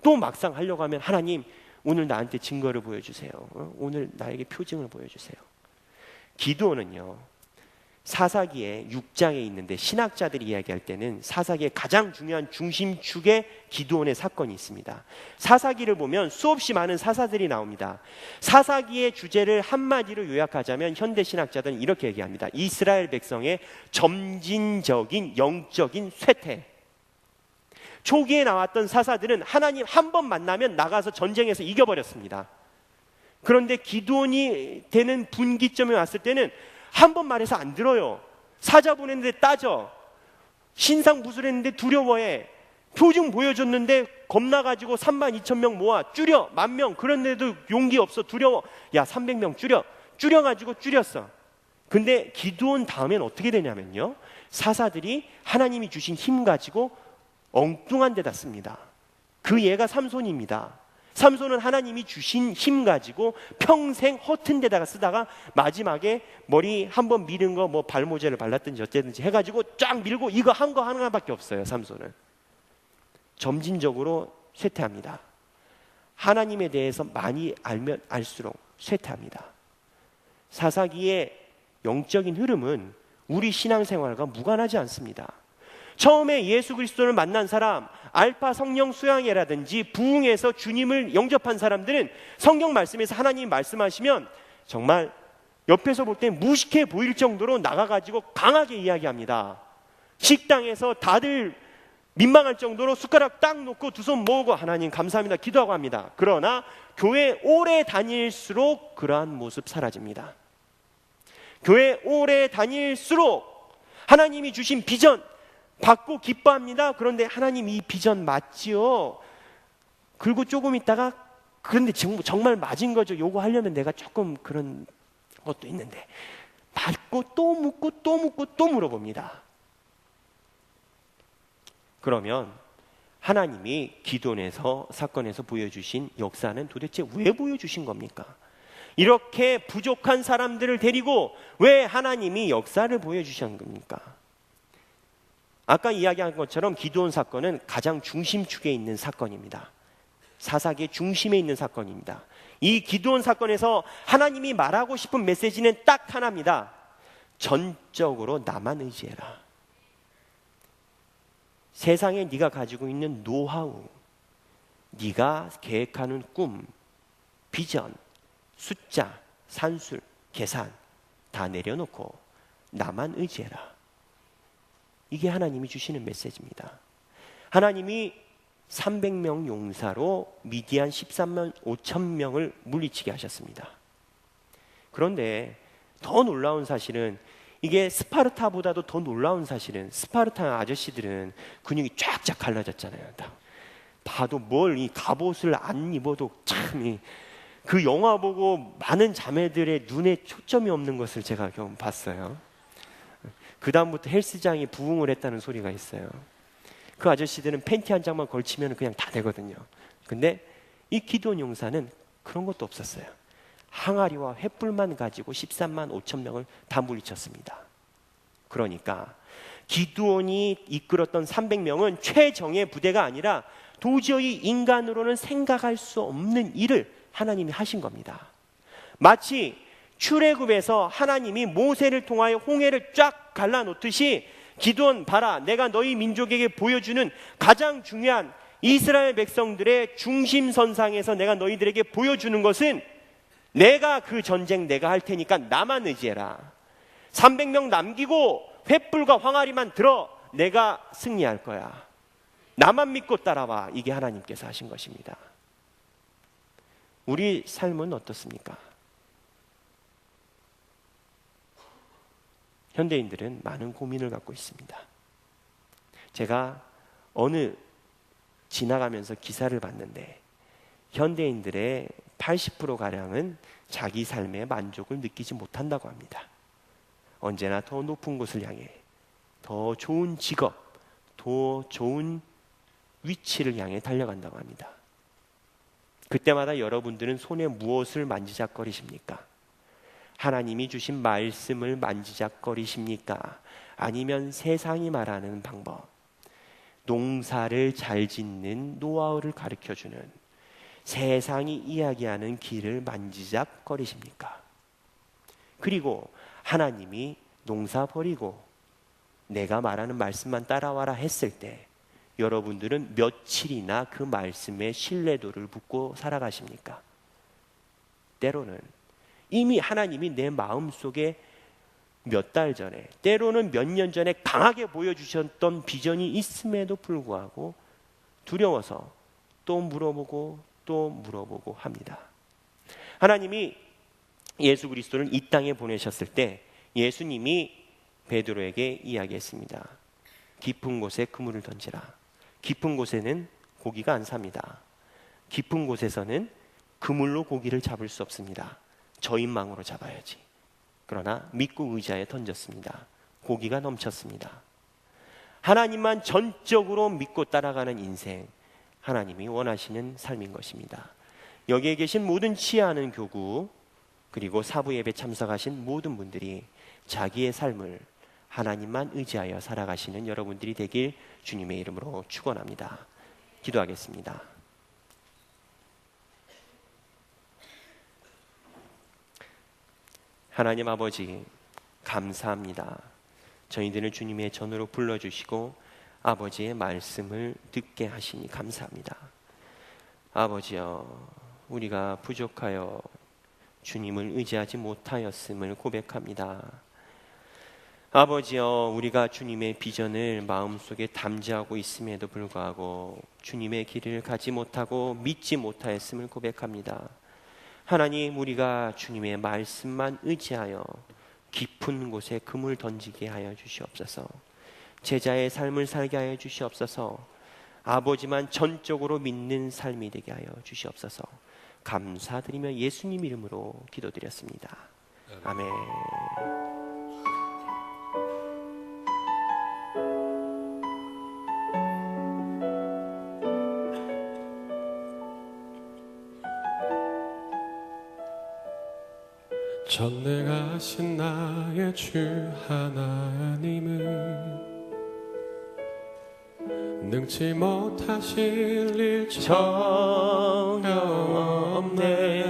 또 막상 하려고 하면 하나님 오늘 나한테 증거를 보여주세요. 오늘 나에게 표징을 보여주세요. 기드온은요, 사사기의 6장에 있는데 신학자들이 이야기할 때는 사사기의 가장 중요한 중심축에 기드온의 사건이 있습니다. 사사기를 보면 수없이 많은 사사들이 나옵니다. 사사기의 주제를 한마디로 요약하자면 현대 신학자들은 이렇게 얘기합니다. 이스라엘 백성의 점진적인 영적인 쇠퇴. 초기에 나왔던 사사들은 하나님 한 번 만나면 나가서 전쟁에서 이겨버렸습니다. 그런데 기드온이 되는 분기점에 왔을 때는 한 번 말해서 안 들어요. 사자 보냈는데 따져. 신상 부술했는데 두려워해. 표징 보여줬는데 겁나가지고 32,000명 모아 줄여 10,000명. 그런데도 용기 없어. 두려워. 야 300명 줄여가지고 줄였어. 근데 기드온 다음엔 어떻게 되냐면요, 사사들이 하나님이 주신 힘 가지고 엉뚱한 데다 씁니다. 그 얘가 삼손입니다. 삼손은 하나님이 주신 힘 가지고 평생 허튼 데다가 쓰다가 마지막에 머리 한번 미는 거 뭐 발모제를 발랐든지 어쨌든지 해가지고 쫙 밀고 이거 한 거 하나밖에 없어요. 삼손은 점진적으로 쇠퇴합니다. 하나님에 대해서 많이 알면 알수록 쇠퇴합니다. 사사기의 영적인 흐름은 우리 신앙생활과 무관하지 않습니다. 처음에 예수 그리스도를 만난 사람, 알파 성령 수양회라든지 부흥에서 주님을 영접한 사람들은 성경 말씀에서 하나님이 말씀하시면 정말 옆에서 볼 때 무식해 보일 정도로 나가가지고 강하게 이야기합니다. 식당에서 다들 민망할 정도로 숟가락 딱 놓고 두 손 모으고 하나님 감사합니다 기도하고 합니다. 그러나 교회 오래 다닐수록 그러한 모습 사라집니다. 교회 오래 다닐수록 하나님이 주신 비전 받고 기뻐합니다. 그런데 하나님 이 비전 맞지요? 그리고 조금 있다가 그런데 정말 맞은 거죠. 요거 하려면 내가 조금 그런 것도 있는데 받고 또 묻고 또 묻고 또 물어봅니다. 그러면 하나님이 기도원에서 사건에서 보여주신 역사는 도대체 왜 보여주신 겁니까? 이렇게 부족한 사람들을 데리고 왜 하나님이 역사를 보여주신 겁니까? 아까 이야기한 것처럼 기드온 사건은 가장 중심축에 있는 사건입니다. 사사기의 중심에 있는 사건입니다. 이 기드온 사건에서 하나님이 말하고 싶은 메시지는 딱 하나입니다. 전적으로 나만 의지해라. 세상에 네가 가지고 있는 노하우, 네가 계획하는 꿈, 비전, 숫자, 산술, 계산 다 내려놓고 나만 의지해라. 이게 하나님이 주시는 메시지입니다. 하나님이 300명 용사로 미디안 13만 5천 명을 물리치게 하셨습니다. 그런데 더 놀라운 사실은 이게 스파르타보다도 더 놀라운 사실은 스파르타 아저씨들은 근육이 쫙쫙 갈라졌잖아요. 봐도 뭘 이 갑옷을 안 입어도 참 그 영화 보고 많은 자매들의 눈에 초점이 없는 것을 제가 경험 봤어요. 그 다음부터 헬스장이 부흥을 했다는 소리가 있어요. 그 아저씨들은 팬티 한 장만 걸치면 그냥 다 되거든요. 근데 이 기드온 용사는 그런 것도 없었어요. 항아리와 횃불만 가지고 13만 5천 명을 다 물리쳤습니다. 그러니까 기드온이 이끌었던 300명은 최정예 부대가 아니라 도저히 인간으로는 생각할 수 없는 일을 하나님이 하신 겁니다. 마치 출애굽에서 하나님이 모세를 통하여 홍해를 쫙 갈라놓듯이 기드온 봐라, 내가 너희 민족에게 보여주는 가장 중요한 이스라엘 백성들의 중심선상에서 내가 너희들에게 보여주는 것은 내가 그 전쟁 내가 할 테니까 나만 의지해라. 300명 남기고 횃불과 황아리만 들어. 내가 승리할 거야. 나만 믿고 따라와. 이게 하나님께서 하신 것입니다. 우리 삶은 어떻습니까? 현대인들은 많은 고민을 갖고 있습니다. 제가 어느 지나가면서 기사를 봤는데 현대인들의 80%가량은 자기 삶의 만족을 느끼지 못한다고 합니다. 언제나 더 높은 곳을 향해, 더 좋은 직업, 더 좋은 위치를 향해 달려간다고 합니다. 그때마다 여러분들은 손에 무엇을 만지작거리십니까? 하나님이 주신 말씀을 만지작거리십니까? 아니면 세상이 말하는 방법, 농사를 잘 짓는 노하우를 가르쳐주는 세상이 이야기하는 길을 만지작거리십니까? 그리고 하나님이 농사 버리고 내가 말하는 말씀만 따라와라 했을 때 여러분들은 며칠이나 그 말씀에 신뢰도를 붓고 살아가십니까? 때로는 이미 하나님이 내 마음속에 몇 달 전에, 때로는 몇 년 전에 강하게 보여주셨던 비전이 있음에도 불구하고 두려워서 또 물어보고 또 물어보고 합니다. 하나님이 예수 그리스도를 이 땅에 보내셨을 때 예수님이 베드로에게 이야기했습니다. 깊은 곳에 그물을 던지라. 깊은 곳에는 고기가 안 삽니다. 깊은 곳에서는 그물로 고기를 잡을 수 없습니다. 저인망으로 잡아야지. 그러나 믿고 의자에 던졌습니다. 고기가 넘쳤습니다. 하나님만 전적으로 믿고 따라가는 인생, 하나님이 원하시는 삶인 것입니다. 여기에 계신 모든 치아하는 교구, 그리고 사부 예배 참석하신 모든 분들이 자기의 삶을 하나님만 의지하여 살아가시는 여러분들이 되길 주님의 이름으로 축원합니다. 기도하겠습니다. 하나님 아버지, 감사합니다. 저희들을 주님의 전으로 불러주시고 아버지의 말씀을 듣게 하시니 감사합니다. 아버지여, 우리가 부족하여 주님을 의지하지 못하였음을 고백합니다. 아버지여, 우리가 주님의 비전을 마음속에 담지하고 있음에도 불구하고 주님의 길을 가지 못하고 믿지 못하였음을 고백합니다. 하나님, 우리가 주님의 말씀만 의지하여 깊은 곳에 금을 던지게 하여 주시옵소서. 제자의 삶을 살게 하여 주시옵소서. 아버지만 전적으로 믿는 삶이 되게 하여 주시옵소서. 감사드리며 예수님 이름으로 기도드렸습니다. 아멘. 전능하신 나의 주 하나님은 능치 못하실 일 전혀 없네.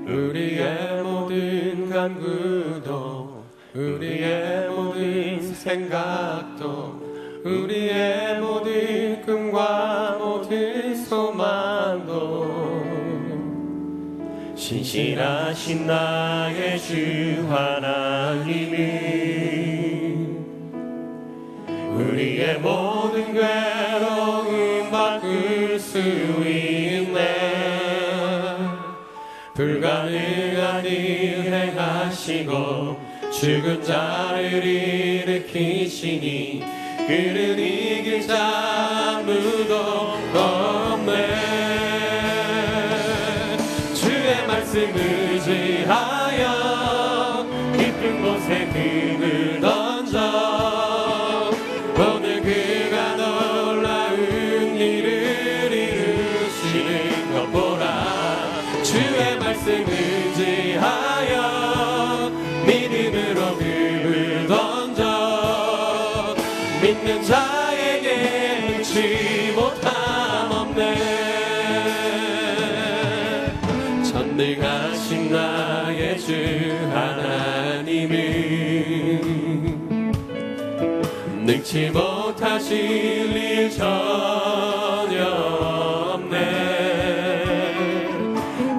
우리의 모든 간구도, 우리의 모든 생각도, 우리의 모든 꿈과 모든 소망도 신실하신 나의 주 하나님은 우리의 모든 괴로움 바꿀 수 있네. 불가능한 일 행하시고 죽은 자를 일으키시니 그를 이길 자 아무도 없네. 말씀 의지하여 깊은 곳에 금을 던져 오늘 그가 놀라운 일을 이루시는 것 보라. 주의 말씀 의지하여 믿음으로 금을 던져 믿는 자에게 눈치 못함 없네. 전능하신 나의 주 하나님은 능치 못하실 일 전혀 없네.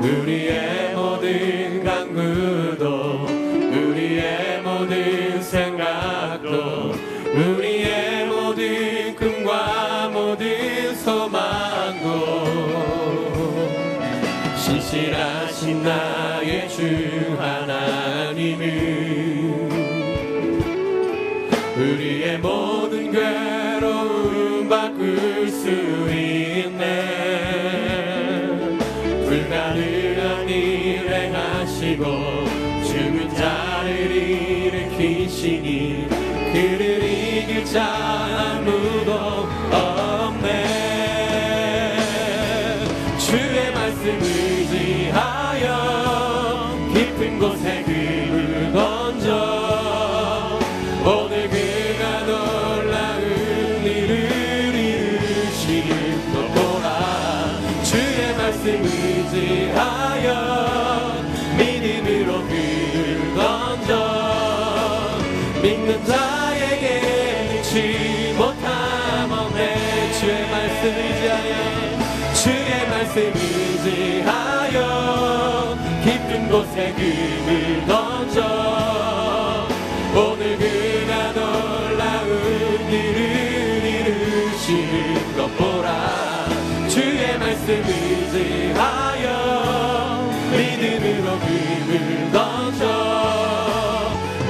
우리의 모든 간구도, 우리의 모든 생각도, 우리의 모든 꿈과 모든 소망도 신실하신 나의 주 하나님은 우리의 모든 괴로움 바꿀 수 있네. 불가능한 일 행하시고 죽은 자를 일으키시니 그를 이길 자 아무도 없네. 오늘 그가 놀라운 일을 이루시는 것 보라. 주의 말씀 의지하여 믿음으로 그를 던져 믿는 자에게 능치 못함 없네. 주의 말씀 의지하여 주의 말씀 의지하여 깊은 곳에 그를 던져 오늘 그가 놀라운 일을 이루시는 것 보라. 주의 말씀 의지하여 믿음으로 그를 던져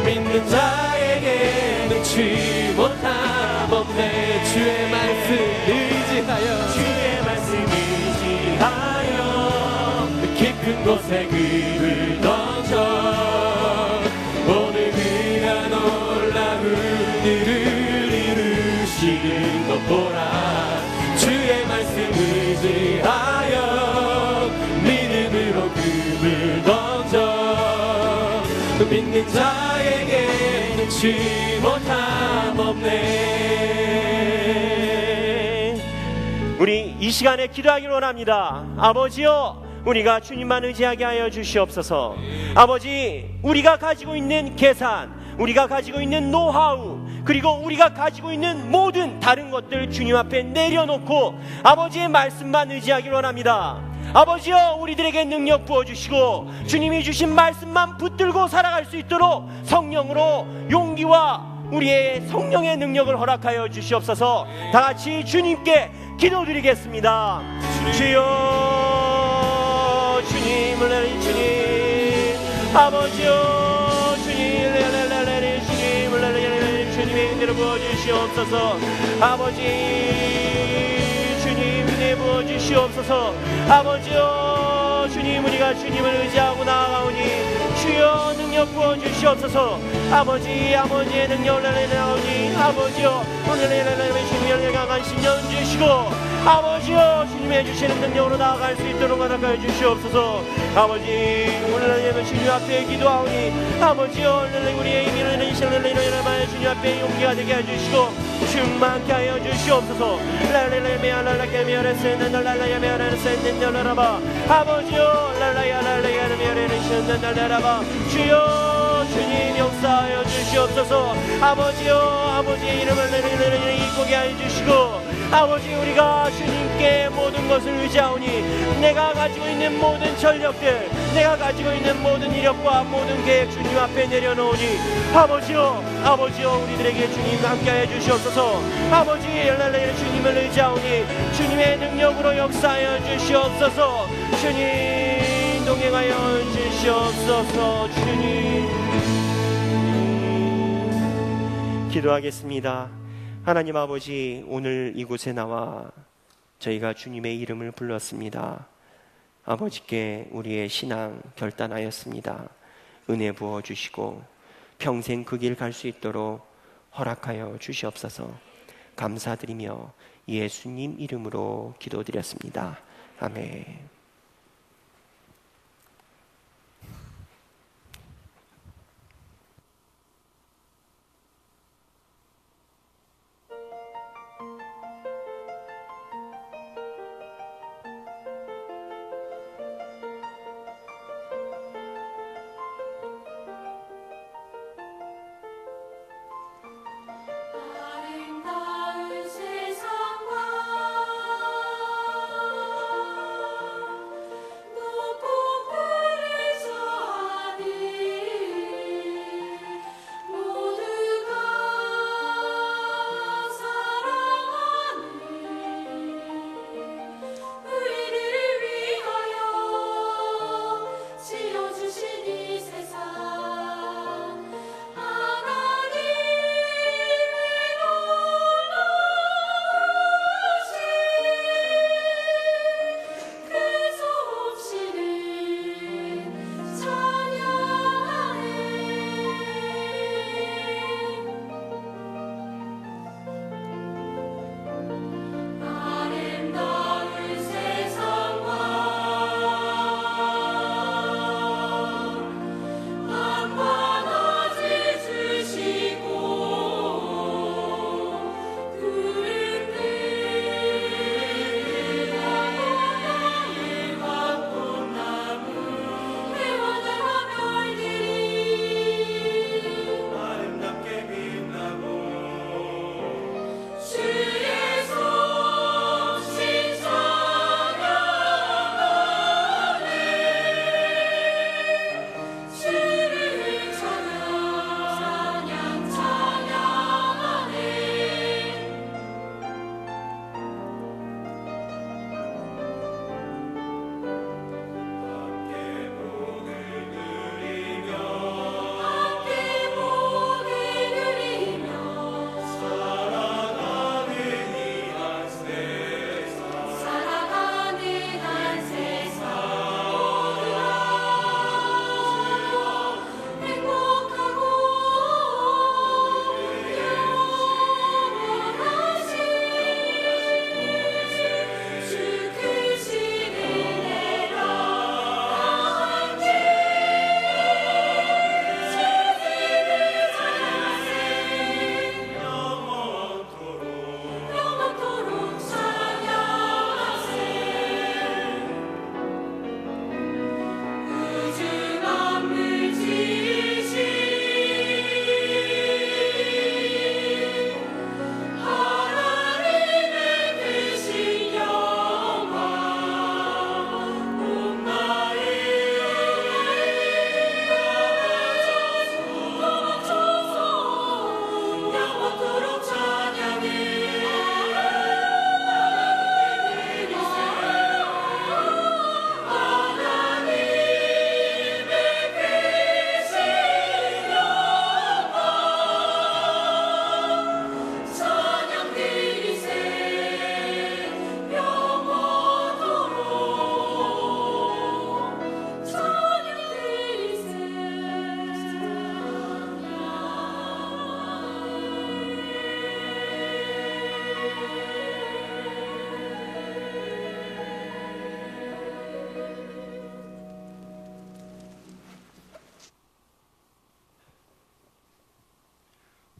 믿는 자에게 능치 못함 없네. 주의 말씀 의지하여 주의 말씀 의지하여 깊은 곳에 그를 던져 오늘 그가 놀라운 일을 이루시는 것 보라. 주의 말씀 의지하여 믿음으로 그를 던져 믿는 자에게 능치 못함 없네. 우리 이 시간에 기도하기를 원합니다. 아버지여, 우리가 주님만 의지하게 하여 주시옵소서. 아버지, 우리가 가지고 있는 계산, 우리가 가지고 있는 노하우, 그리고 우리가 가지고 있는 모든 다른 것들 주님 앞에 내려놓고 아버지의 말씀만 의지하기를 원합니다. 아버지여, 우리들에게 능력 부어주시고 주님이 주신 말씀만 붙들고 살아갈 수 있도록 성령으로 용기와 우리의 성령의 능력을 허락하여 주시옵소서. 다같이 주님께 기도드리겠습니다. 주여, 주님을 내리 주님, 아버지여, 주님 레레레레 주님을 내리 주님의 은혜를 부어주시옵소서. 아버지, 주님 은혜 부어주시옵소서. 아버지여, 주님, 우리가 주님을 의지하고 나아가오니 주여 능력 부어주시옵소서. 아버지의 능력을 내려오니 아버지여, 오늘 주님의 강한 신령 주시고 아버지여, 주님의 주시는 능력으로 나아갈 수 있도록 허락하여 주시옵소서. 아버지, 오늘 주님 앞에 기도하오니 아버지여, 우리의 힘을 내시는 주님 앞에 용기가 되게 해주시고 충만케 하여 주시옵소서. 아버지여, 주여, 주님 역사하여 주시옵소서. 아버지여, 아버지의 이름을 이쁘게 하여 주시고 아버지, 우리가 주님께 모든 것을 의지하오니 내가 가지고 있는 모든 전력들, 내가 가지고 있는 모든 이력과 모든 계획 주님 앞에 내려놓으니 아버지여, 우리들에게 주님 함께하여 주시옵소서. 아버지, 주님을 의지하오니 주님의 능력으로 역사하여 주시옵소서. 주님 동행하여 주시옵소서. 주님 기도하겠습니다. 하나님 아버지, 오늘 이곳에 나와 저희가 주님의 이름을 불렀습니다. 아버지께 우리의 신앙 결단하였습니다. 은혜 부어주시고 평생 그 길 갈 수 있도록 허락하여 주시옵소서. 감사드리며 예수님 이름으로 기도드렸습니다. 아멘. 아름다운 세상과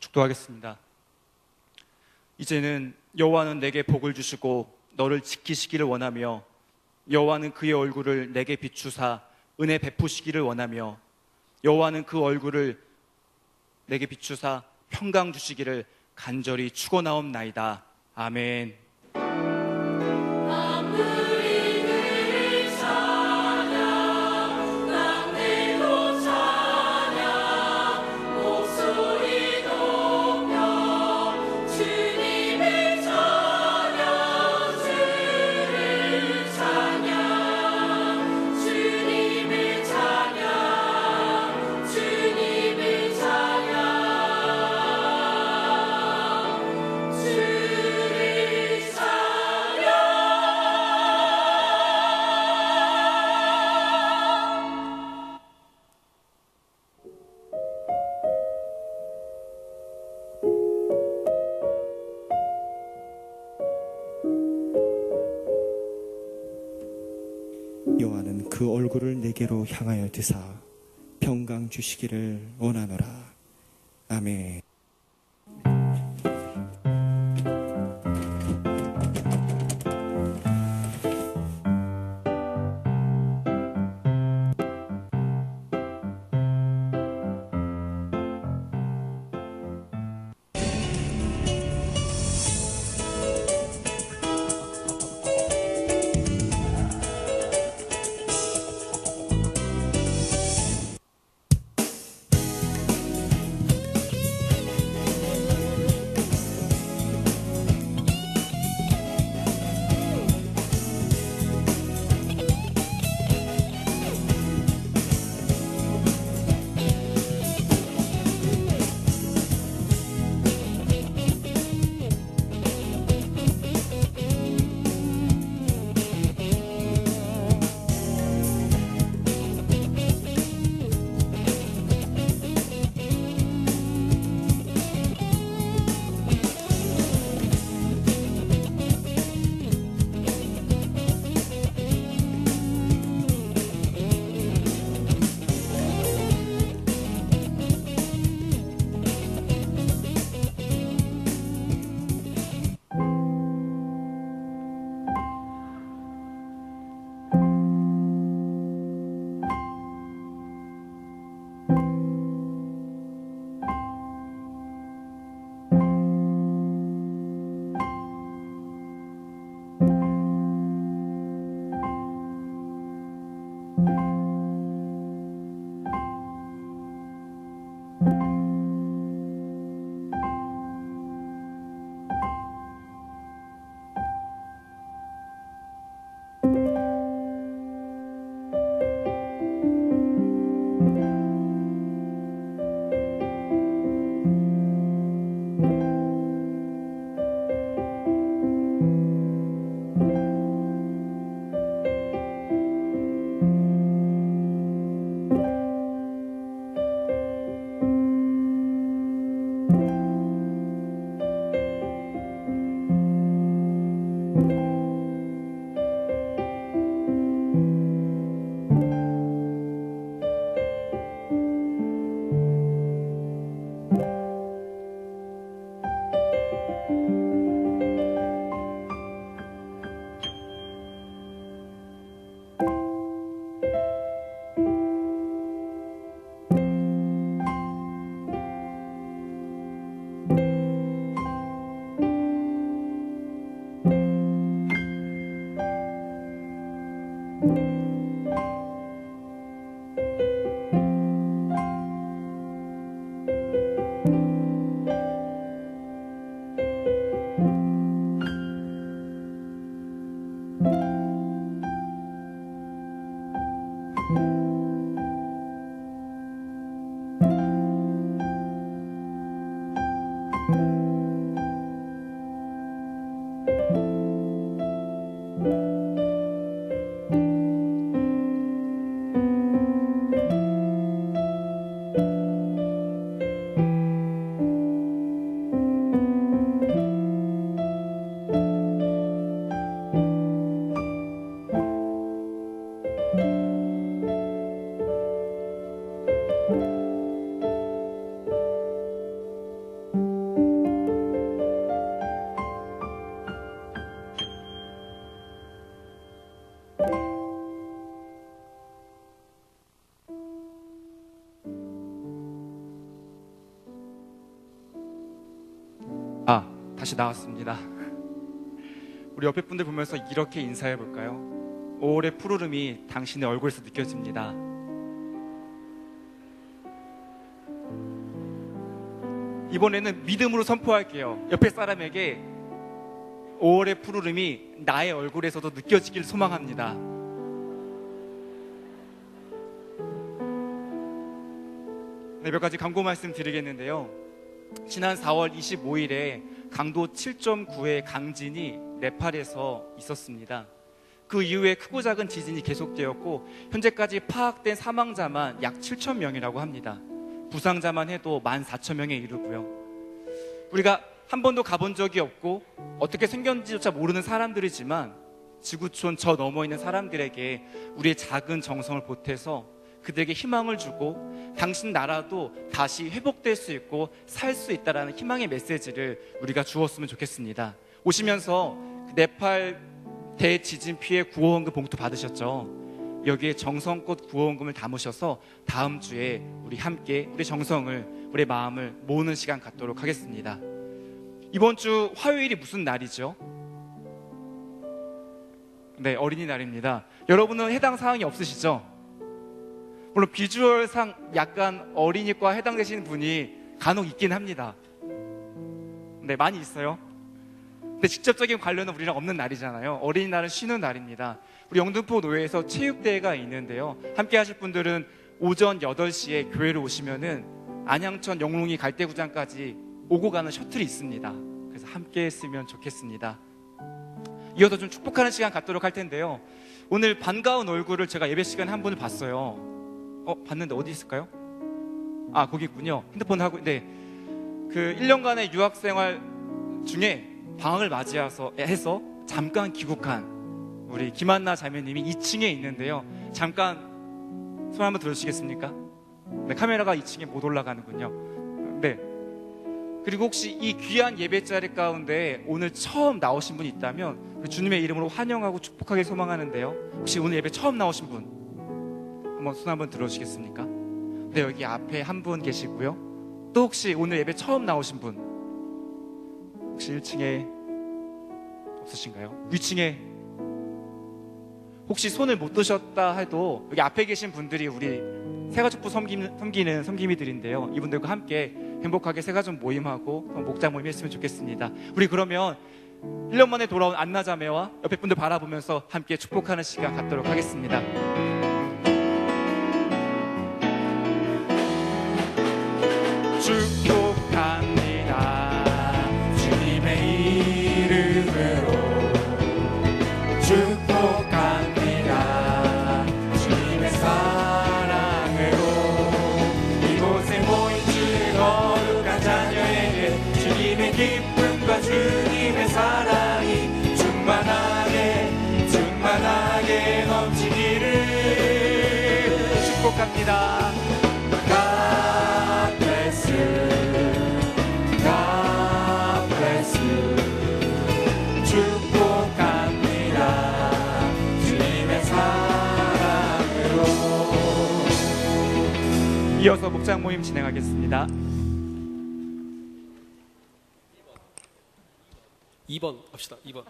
축도하겠습니다. 이제는 여호와는 내게 복을 주시고 너를 지키시기를 원하며 여호와는 그의 얼굴을 내게 비추사 은혜 베푸시기를 원하며 여호와는 그 얼굴을 내게 비추사 평강 주시기를 간절히 축원하옵나이다. 아멘. 여호와는 그 얼굴을 내게로 향하여 드사 평강 주시기를 원하노라. 아멘. 다시 나왔습니다. 우리 옆에 분들 보면서 이렇게 인사해 볼까요? 5월의 푸르름이 당신의 얼굴에서 느껴집니다. 이번에는 믿음으로 선포할게요. 옆에 사람에게 5월의 푸르름이 나의 얼굴에서도 느껴지길 소망합니다. 네, 몇 가지 광고 말씀 드리겠는데요. 지난 4월 25일에 강도 7.9의 강진이 네팔에서 있었습니다. 그 이후에 크고 작은 지진이 계속되었고 현재까지 파악된 사망자만 약 7천 명이라고 합니다. 부상자만 해도 14,000명에 이르고요. 우리가 한 번도 가본 적이 없고 어떻게 생겼는지조차 모르는 사람들이지만 지구촌 저 너머 있는 사람들에게 우리의 작은 정성을 보태서 그들에게 희망을 주고 당신 나라도 다시 회복될 수 있고 살 수 있다라는 희망의 메시지를 우리가 주었으면 좋겠습니다. 오시면서 네팔 대지진 피해 구호원금 봉투 받으셨죠? 여기에 정성껏 구호원금을 담으셔서 다음 주에 우리 함께 우리 정성을, 우리 마음을 모으는 시간 갖도록 하겠습니다. 이번 주 화요일이 무슨 날이죠? 네, 어린이날입니다. 여러분은 해당 사항이 없으시죠? 물론 비주얼상 약간 어린이과 해당되시는 분이 간혹 있긴 합니다. 네, 많이 있어요. 근데 직접적인 관련은 우리랑 없는 날이잖아요. 어린이날은 쉬는 날입니다. 우리 영등포 노회에서 체육대회가 있는데요. 함께 하실 분들은 오전 8시에 교회로 오시면은 안양천 영롱이 갈대구장까지 오고 가는 셔틀이 있습니다. 그래서 함께 했으면 좋겠습니다. 이어서 좀 축복하는 시간 갖도록 할 텐데요. 오늘 반가운 얼굴을 제가 예배 시간에 한 분을 봤어요. 봤는데 어디 있을까요? 아, 거기 있군요. 핸드폰 하고. 네. 그 1년간의 유학생활 중에 방학을 맞이해서 잠깐 귀국한 우리 김한나 자매님이 2층에 있는데요. 잠깐 손 한번 들어주시겠습니까? 네, 카메라가 2층에 못 올라가는군요. 네. 그리고 혹시 이 귀한 예배 자리 가운데 오늘 처음 나오신 분이 있다면 주님의 이름으로 환영하고 축복하길 소망하는데요. 혹시 오늘 예배 처음 나오신 분 한번 손 한번 들어주시겠습니까? 네, 여기 앞에 한 분 계시고요. 또 혹시 오늘 예배 처음 나오신 분 혹시 1층에 없으신가요? 2층에 혹시 손을 못 드셨다 해도 여기 앞에 계신 분들이 우리 새가족부 섬기는 섬김이들인데요. 이분들과 함께 행복하게 새가족 모임하고 목장 모임 했으면 좋겠습니다. 우리 그러면 1년 만에 돌아온 안나자매와 옆에 분들 바라보면서 함께 축복하는 시간 갖도록 하겠습니다. 축복합니다. 주님의 이름으로 축복합니다. 주님의 사랑으로 이곳에 모인 주의 거룩한 자녀에게 주님의 기쁨과 주님의 사랑이 충만하게 넘치기를 축복합니다. God bless you. God bless you. 축복합니다. 주님의 사랑으로. 이어서 목장 모임 진행하겠습니다. 2번 합시다. 2번.